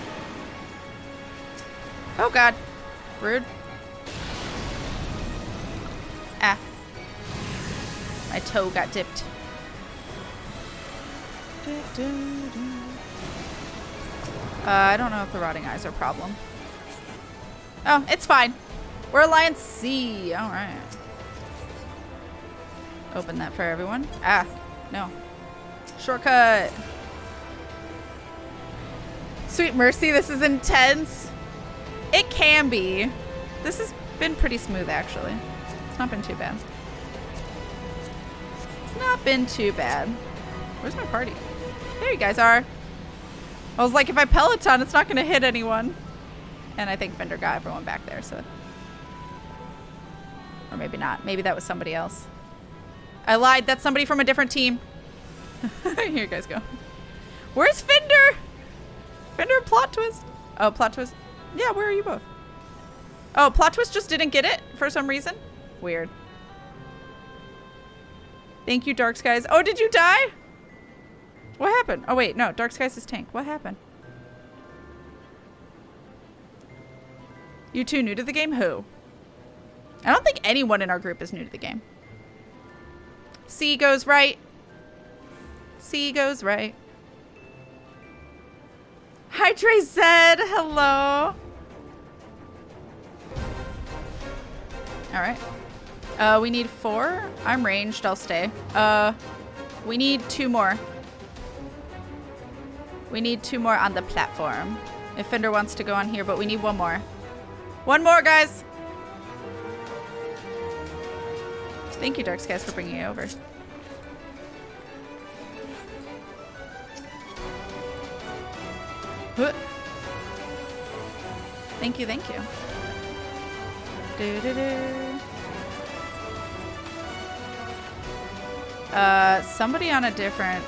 Oh god. Rude. Ah. My toe got dipped. I don't know if the rotting eyes are a problem. Oh, it's fine. We're Alliance C. Alright. Open that for everyone. Ah, no. Shortcut. Sweet mercy, this is intense. It can be. This has been pretty smooth, actually. It's not been too bad. It's not been too bad. Where's my party? There you guys are. I was like, if I Peloton, it's not going to hit anyone. And I think Fender got everyone back there, so. Or maybe not. Maybe that was somebody else. I lied. That's somebody from a different team. Here you guys go. Where's Fender? Fender, plot twist. Oh, plot twist. Yeah, where are you both? Oh, plot twist just didn't get it for some reason. Weird. Thank you, Dark Skies. Oh, did you die? What happened? Oh, wait. No, Dark Skies is tank. What happened? You two new to the game? Who? I don't think anyone in our group is new to the game. C goes right. C goes right. Hi, Trey Zed. Hello. All right. We need 4. I'm ranged. I'll stay. We need 2 more. We need 2 more on the platform. If Fender wants to go on here, but we need 1 more. 1 more, guys. Thank you, Dark Skies, for bringing it over. Thank you, thank you. Somebody on a different...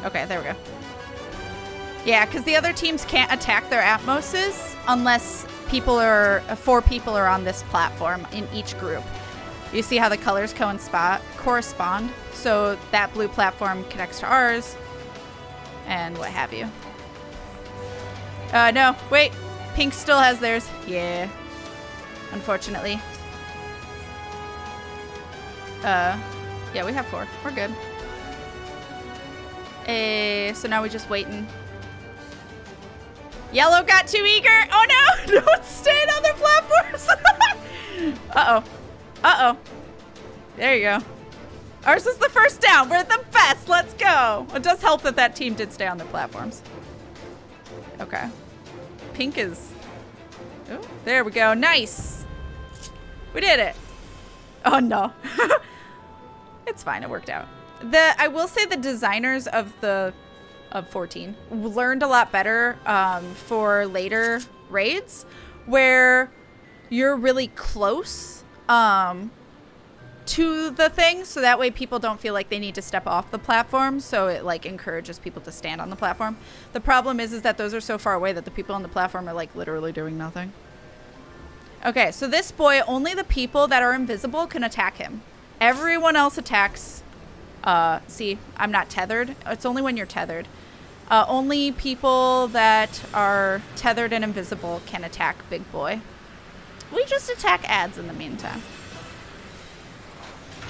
Okay, there we go. Yeah, because the other teams can't attack their Atmoses unless 4 people are on this platform in each group. You see how the colors correspond? So that blue platform connects to ours and what have you. No, wait. Pink still has theirs. Yeah. Unfortunately. Yeah, we have 4. We're good. So now we're just waiting. Yellow got too eager. Oh no! Don't stay on other platforms. Uh-oh. Uh-oh. There you go. Ours is the first down. We're the best. Let's go. It does help that that team did stay on their platforms. Okay. Pink is... Oh, there we go. Nice. We did it. Oh, no. It's fine. It worked out. I will say the designers of 14 learned a lot better for later raids where you're really close to the thing, so that way people don't feel like they need to step off the platform, so it like encourages people to stand on the platform. The problem is that those are so far away that the people on the platform are like literally doing nothing. Okay, so this boy, only the people that are invisible can attack him. Everyone else attacks. See, I'm not tethered. It's only when you're tethered. Only people that are tethered and invisible can attack Big Boy. We just attack ads in the meantime.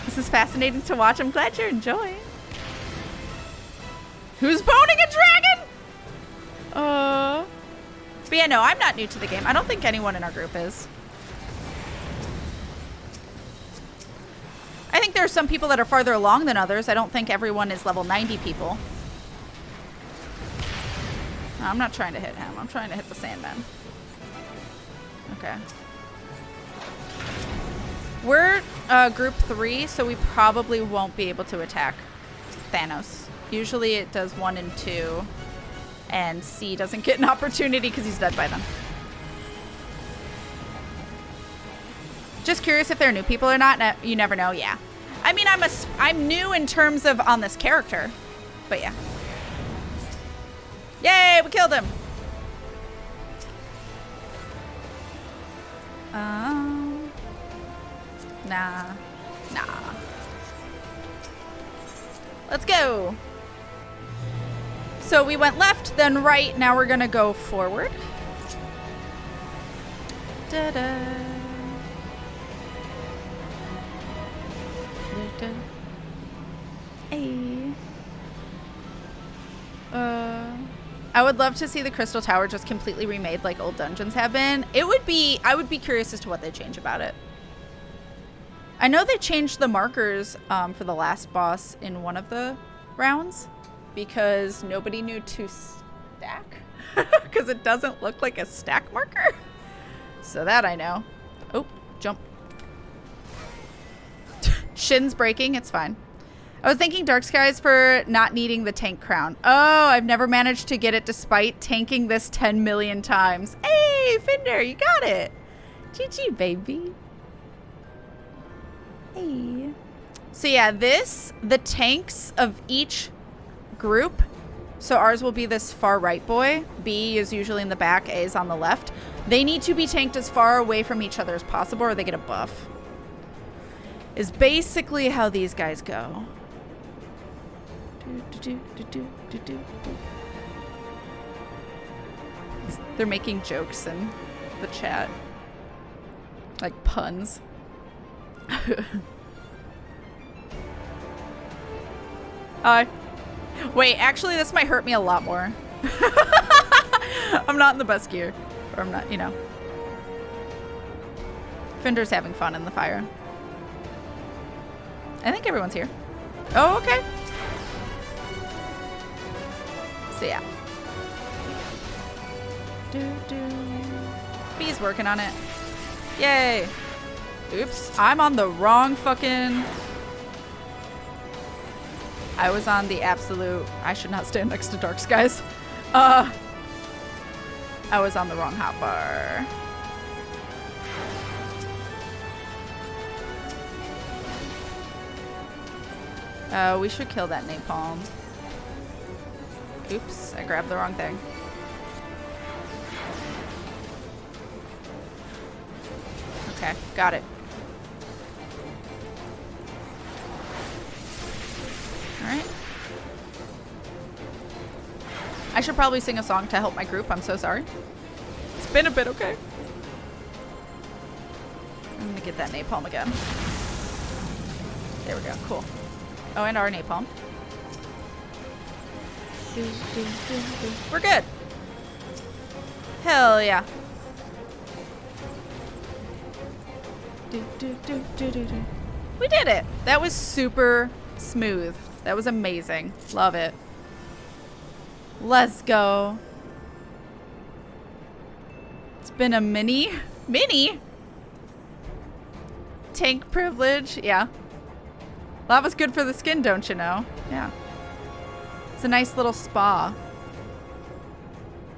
This is fascinating to watch. I'm glad you're enjoying. Who's boning a dragon? But yeah, no, I'm not new to the game. I don't think anyone in our group is. I think there are some people that are farther along than others. I don't think everyone is level 90 people. No, I'm not trying to hit him. I'm trying to hit the Sandman. Okay. We're group 3, so we probably won't be able to attack Thanos. Usually it does 1 and 2, and C doesn't get an opportunity because he's dead by then. Just curious if they're new people or not. You never know. Yeah. I mean, I'm new in terms of on this character, but yeah. Yay, we killed him. Nah. Let's go. So we went left, then right. Now we're gonna go forward. Da-da. Da-da. Hey. I would love to see the Crystal Tower just completely remade like old dungeons have been. I would be curious as to what they change about it. I know they changed the markers for the last boss in one of the rounds because nobody knew to stack because it doesn't look like a stack marker. So that I know. Oh, jump. Shin's breaking. It's fine. I was thanking Dark Skies for not needing the tank crown. Oh, I've never managed to get it despite tanking this 10 million times. Hey, Fender, you got it. GG, baby. Hey. So yeah, the tanks of each group. So ours will be this far right boy. B is usually in the back. A is on the left. They need to be tanked as far away from each other as possible or they get a buff. Is basically how these guys go. They're making jokes in the chat. Like puns. Wait, actually this might hurt me a lot more. I'm not in the best gear. Or I'm not, you know. Fender's having fun in the fire. I think everyone's here. Oh, okay. So yeah. B's working on it. Yay. Oops. I'm on the wrong fucking... I was on the absolute... I should not stand next to Dark Skies. I was on the wrong hotbar. We should kill that napalm. Oops, I grabbed the wrong thing. Okay, got it. Alright. I should probably sing a song to help my group. I'm so sorry. It's been a bit, okay? I'm gonna get that napalm again. There we go, cool. Oh, and our napalm. We're good. Hell yeah. We did it. That was super smooth. That was amazing. Love it. Let's go. It's been a mini tank privilege. Yeah. Lava's good for the skin, don't you know? Yeah. It's a nice little spa.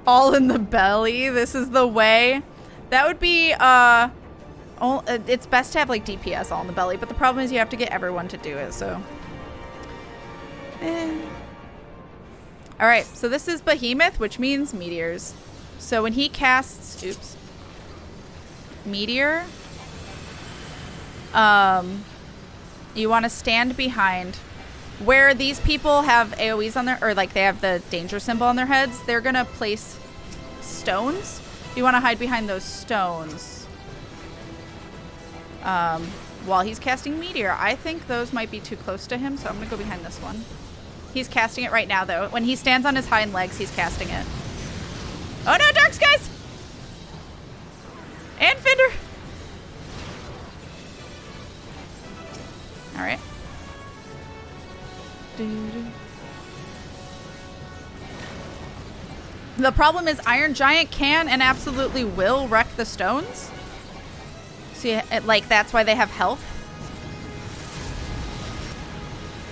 All in the belly. This is the way. That would be, it's best to have like DPS all in the belly, but the problem is you have to get everyone to do it, so. All right, so this is Behemoth, which means meteors. So when he casts, oops, meteor, you want to stand behind where these people have AoEs on their, or like they have the danger symbol on their heads. They're gonna place stones. You want to hide behind those stones while he's casting meteor. I think those might be too close to him, so I'm gonna go behind this one. He's casting it right now, though. When he stands on his hind legs, he's casting it. Oh no, Dark Skies! And Fender! Alright. The problem is Iron Giant can and absolutely will wreck the stones. So like that's why they have health.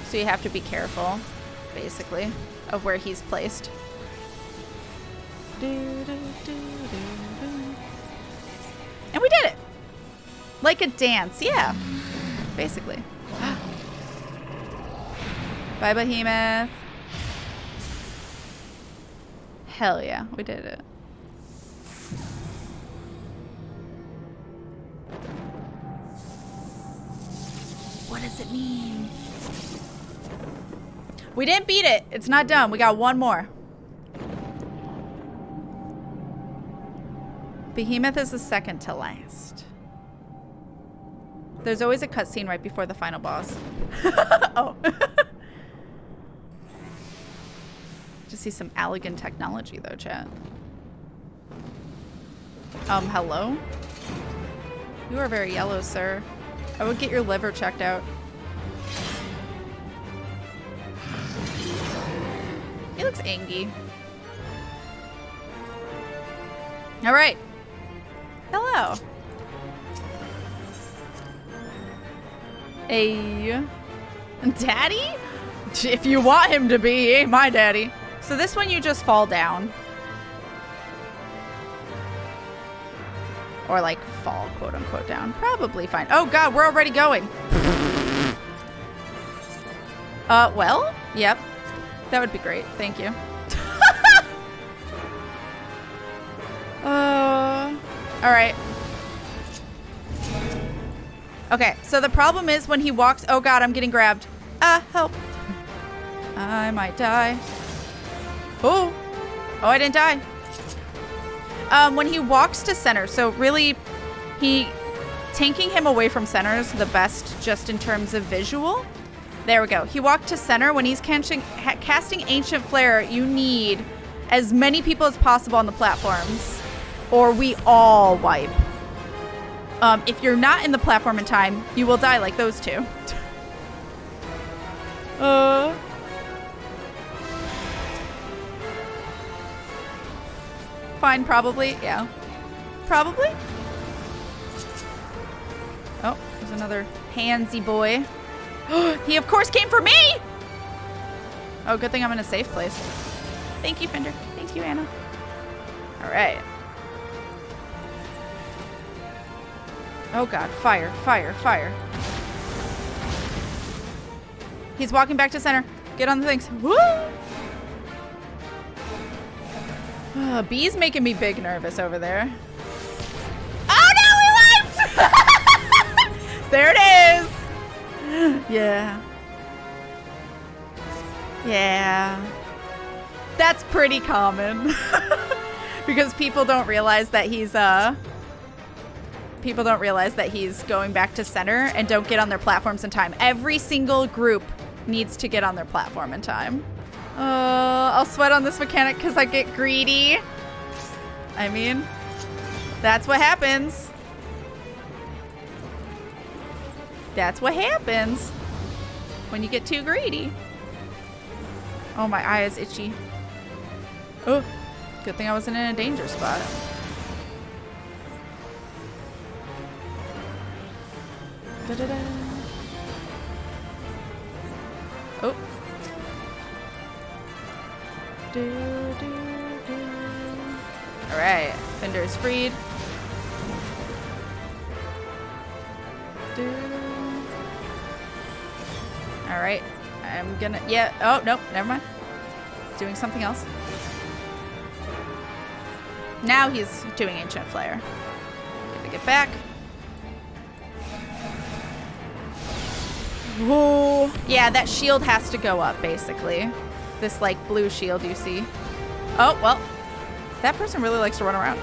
So you have to be careful, basically, of where he's placed. And we did it! Like a dance, yeah. Basically. Bye, Behemoth. Hell yeah, we did it. What does it mean? We didn't beat it. It's not done. We got one more. Behemoth is the second to last. There's always a cutscene right before the final boss. Oh. Just see some elegant technology though, chat. Hello? You are very yellow, sir. I would get your liver checked out. He looks angry. All right. Hello. Hey. Daddy? If you want him to be, he ain't my daddy. So this one you just fall down. Or like fall, quote unquote, down. Probably fine. Oh god, we're already going. Well, yep. That would be great. Thank you. Alright. Okay, so the problem is when he walks... Oh god, I'm getting grabbed. Help. I might die. Oh. Oh, I didn't die. When he walks to center, so really, tanking him away from center is the best just in terms of visual. There we go. He walked to center. When he's casting Ancient Flare, you need as many people as possible on the platforms, or we all wipe. If you're not in the platform in time, you will die like those two. Fine, probably. Yeah. Probably. Oh, there's another handsy boy. He, of course, came for me! Oh, good thing I'm in a safe place. Thank you, Fender. Thank you, Anna. All right. Oh, God. Fire, fire, fire. He's walking back to center. Get on the things. Woo! B's making me big nervous over there. Oh, no! We wiped! There it is! Yeah. Yeah. That's pretty common. Because people don't realize that he's going back to center and don't get on their platforms in time. Every single group needs to get on their platform in time. I'll sweat on this mechanic because I get greedy. I mean, that's what happens. That's what happens when you get too greedy. Oh, my eye is itchy. Oh, good thing I wasn't in a danger spot. Da-da-da. Oh. All right, Fender is freed. All right, I'm gonna, yeah, oh, nope, never mind. Doing something else. Now he's doing Ancient Flare. Gotta get back. Whoa. Yeah, that shield has to go up, basically. This, like, blue shield you see. Oh, well, that person really likes to run around.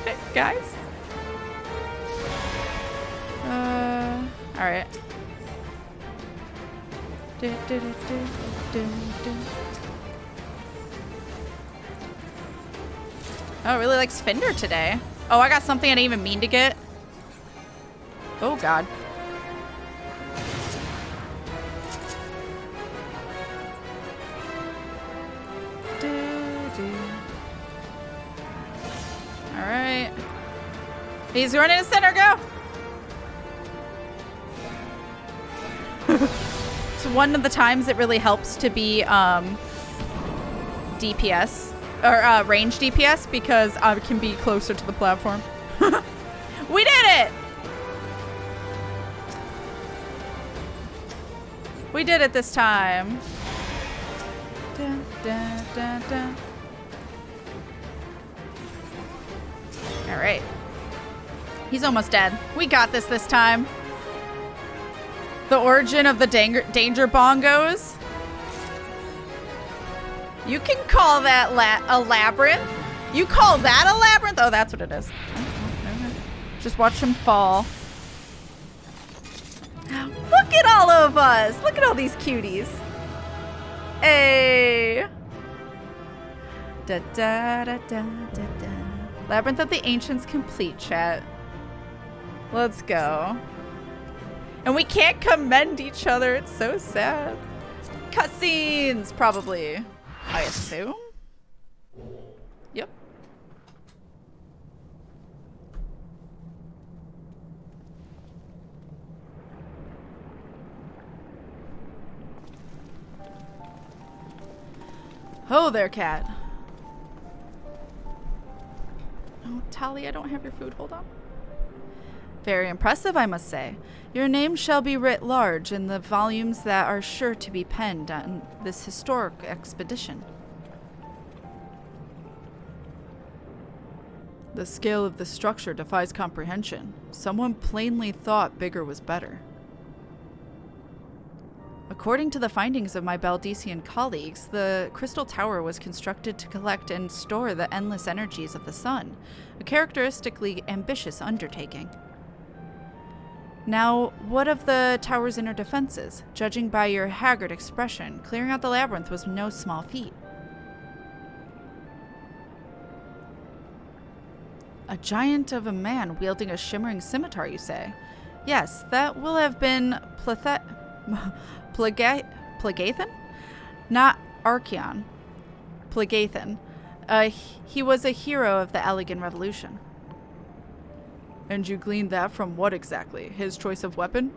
Hey, guys. All right. Oh, it really likes Fender today. Oh, I got something I didn't even mean to get. Oh, God. All right. He's running to center, go. So one of the times it really helps to be DPS or range DPS because I can be closer to the platform. We did it! We did it this time. Dun, dun, dun, dun. All right. He's almost dead. We got this time. The origin of the danger bongos. You can call that a labyrinth. You call that a labyrinth? Oh, that's what it is. Just watch him fall. Look at all of us. Look at all these cuties. Hey. Da da da da da da. Labyrinth of the Ancients complete, chat. Let's go. And we can't commend each other. It's so sad. Cutscenes, probably. I assume. Yep. Ho there, cat. Oh, Tali, I don't have your food. Hold on. Very impressive, I must say. Your name shall be writ large in the volumes that are sure to be penned on this historic expedition. The scale of the structure defies comprehension. Someone plainly thought bigger was better. According to the findings of my Baldician colleagues, the Crystal Tower was constructed to collect and store the endless energies of the sun, a characteristically ambitious undertaking. Now, what of the tower's inner defenses? Judging by your haggard expression, clearing out the labyrinth was no small feat. A giant of a man wielding a shimmering scimitar, you say? Yes, that will have been Plagathan? Not Archeon. Plagathan. He was a hero of the Allegan Revolution. And you gleaned that from what exactly? His choice of weapon?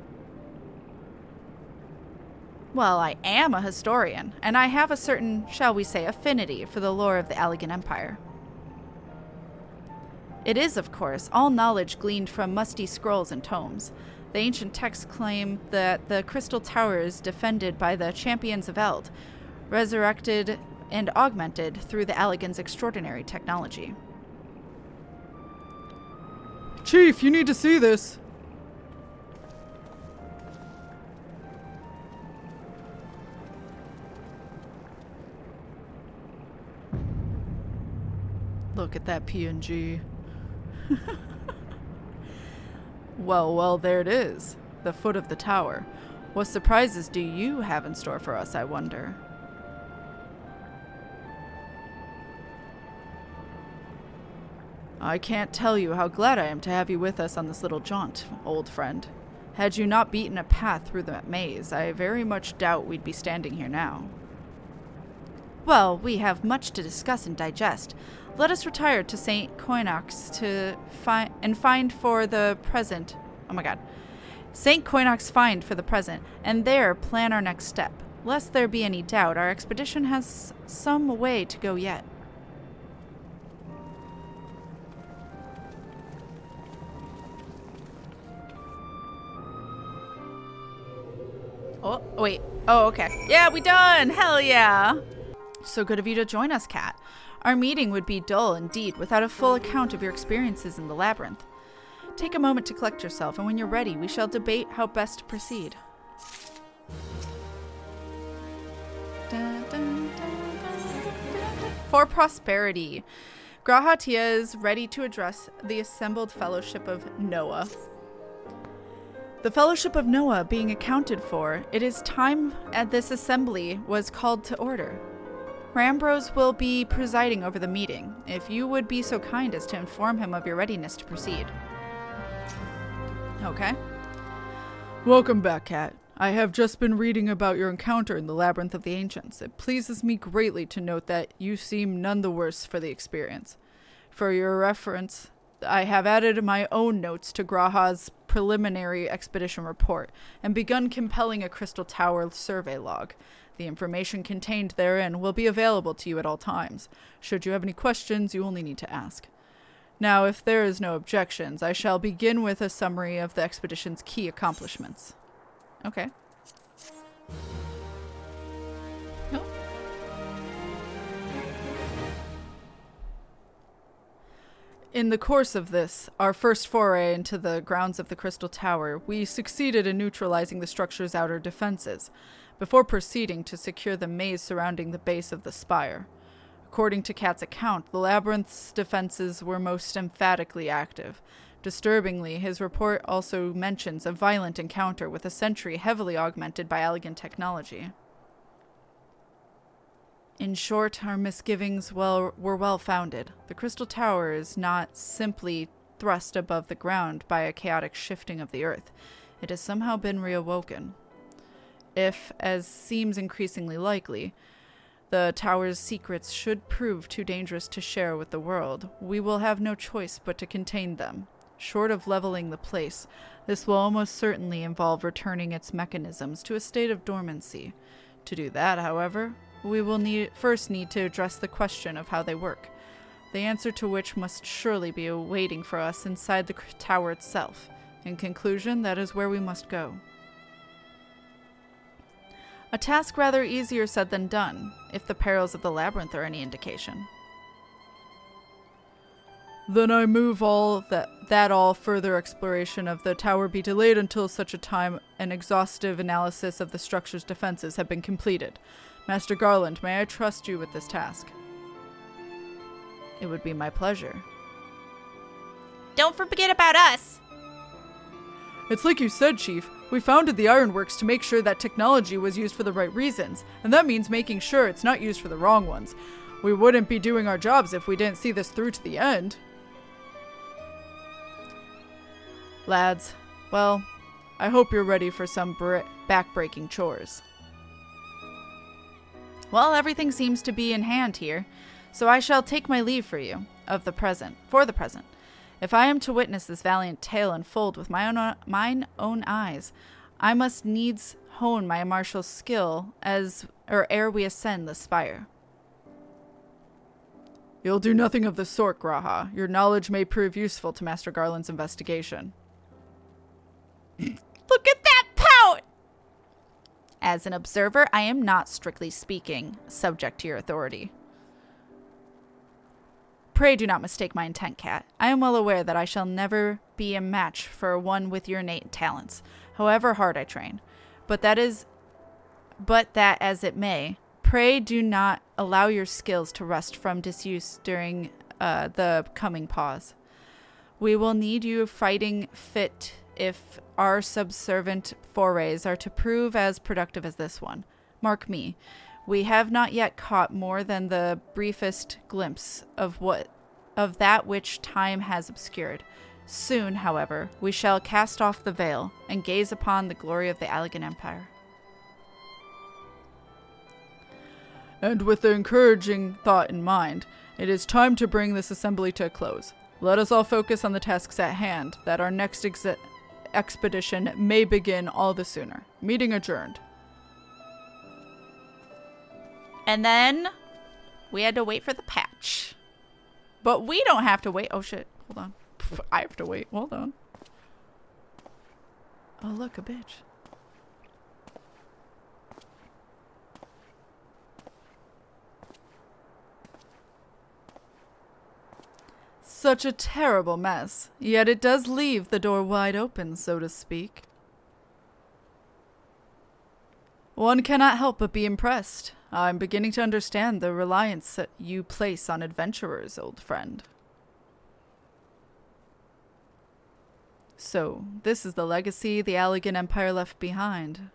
Well, I am a historian, and I have a certain, shall we say, affinity for the lore of the Allegan Empire. It is, of course, all knowledge gleaned from musty scrolls and tomes. The ancient texts claim that the Crystal Tower is defended by the Champions of Eld, resurrected and augmented through the Allegan's extraordinary technology. Chief, you need to see this. Look at that PNG. Well, there it is. The foot of the tower. What surprises do you have in store for us, I wonder? I can't tell you how glad I am to have you with us on this little jaunt, old friend. Had you not beaten a path through the maze, I very much doubt we'd be standing here now. Well, we have much to discuss and digest. Let us retire to St. Coinox to find for the present. Oh my god. St. Coinox find for the present, and there plan our next step. Lest there be any doubt, our expedition has some way to go yet. Oh, wait. Oh, okay. Yeah, we done! Hell yeah! So good of you to join us, Kat. Our meeting would be dull indeed without a full account of your experiences in the labyrinth. Take a moment to collect yourself, and when you're ready, we shall debate how best to proceed. For prosperity. Grahatia is ready to address the assembled Fellowship of Noah. The Fellowship of Noah being accounted for, it is time at this assembly was called to order. Rambrose will be presiding over the meeting, if you would be so kind as to inform him of your readiness to proceed. Okay. Welcome back, Kat. I have just been reading about your encounter in the Labyrinth of the Ancients. It pleases me greatly to note that you seem none the worse for the experience. For your reference, I have added my own notes to Graha's preliminary expedition report and begun compiling a Crystal Tower survey log. The information contained therein will be available to you at all times. Should you have any questions, you only need to ask. Now, if there is no objections, I shall begin with a summary of the expedition's key accomplishments. Okay. No. In the course of this, our first foray into the grounds of the Crystal Tower, we succeeded in neutralizing the structure's outer defenses, before proceeding to secure the maze surrounding the base of the spire. According to Kat's account, the Labyrinth's defenses were most emphatically active. Disturbingly, his report also mentions a violent encounter with a sentry heavily augmented by elegant technology. In short, our misgivings were well-founded. The Crystal Tower is not simply thrust above the ground by a chaotic shifting of the earth. It has somehow been reawoken. If, as seems increasingly likely, the tower's secrets should prove too dangerous to share with the world, we will have no choice but to contain them. Short of leveling the place, this will almost certainly involve returning its mechanisms to a state of dormancy. To do that, however, we will first need to address the question of how they work, the answer to which must surely be awaiting for us inside the tower itself. In conclusion, that is where we must go. A task rather easier said than done, if the perils of the labyrinth are any indication. Then I move all further exploration of the tower be delayed until such a time an exhaustive analysis of the structure's defenses have been completed. Master Garland, may I trust you with this task? It would be my pleasure. Don't forget about us. It's like you said, Chief. We founded the Ironworks to make sure that technology was used for the right reasons, and that means making sure it's not used for the wrong ones. We wouldn't be doing our jobs if we didn't see this through to the end. Lads, well, I hope you're ready for some back-breaking chores. Well, everything seems to be in hand here, so I shall take my leave for the present. If I am to witness this valiant tale unfold with mine own eyes, I must needs hone my martial skill ere we ascend the spire. You'll do nothing of the sort, Graha. Your knowledge may prove useful to Master Garland's investigation. Look at that pout! As an observer, I am not, strictly speaking, subject to your authority. Pray do not mistake my intent, Kat. I am well aware that I shall never be a match for one with your innate talents, however hard I train. But that as it may, pray do not allow your skills to rust from disuse during the coming pause. We will need you fighting fit if our subservient forays are to prove as productive as this one. Mark me, we have not yet caught more than the briefest glimpse of that which time has obscured. Soon, however, we shall cast off the veil and gaze upon the glory of the Allegan Empire. And with the encouraging thought in mind, it is time to bring this assembly to a close. Let us all focus on the tasks at hand, that our next expedition may begin all the sooner. Meeting adjourned. And then we had to wait for the patch. But we don't have to wait. Oh shit, hold on. I have to wait, hold on. Oh look, a bitch. Such a terrible mess, yet it does leave the door wide open, so to speak. One cannot help but be impressed. I'm beginning to understand the reliance that you place on adventurers, old friend. So, this is the legacy the Allegan Empire left behind.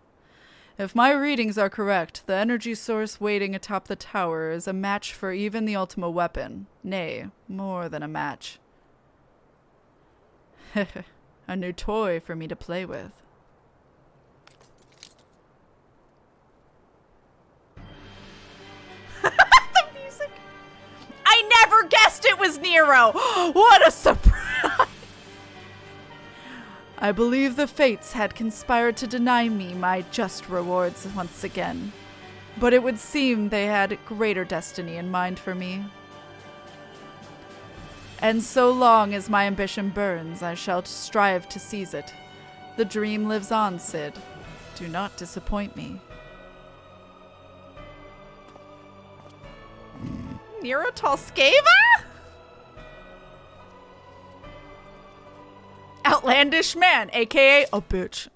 If my readings are correct, the energy source waiting atop the tower is a match for even the Ultima weapon. Nay, more than a match. A new toy for me to play with. The music. I never guessed it was Nero. What a surprise. I believe the fates had conspired to deny me my just rewards once again, but it would seem they had greater destiny in mind for me. And so long as my ambition burns, I shall strive to seize it. The dream lives on, Cid. Do not disappoint me. Nero Tolskeva? outlandish man, aka a bitch.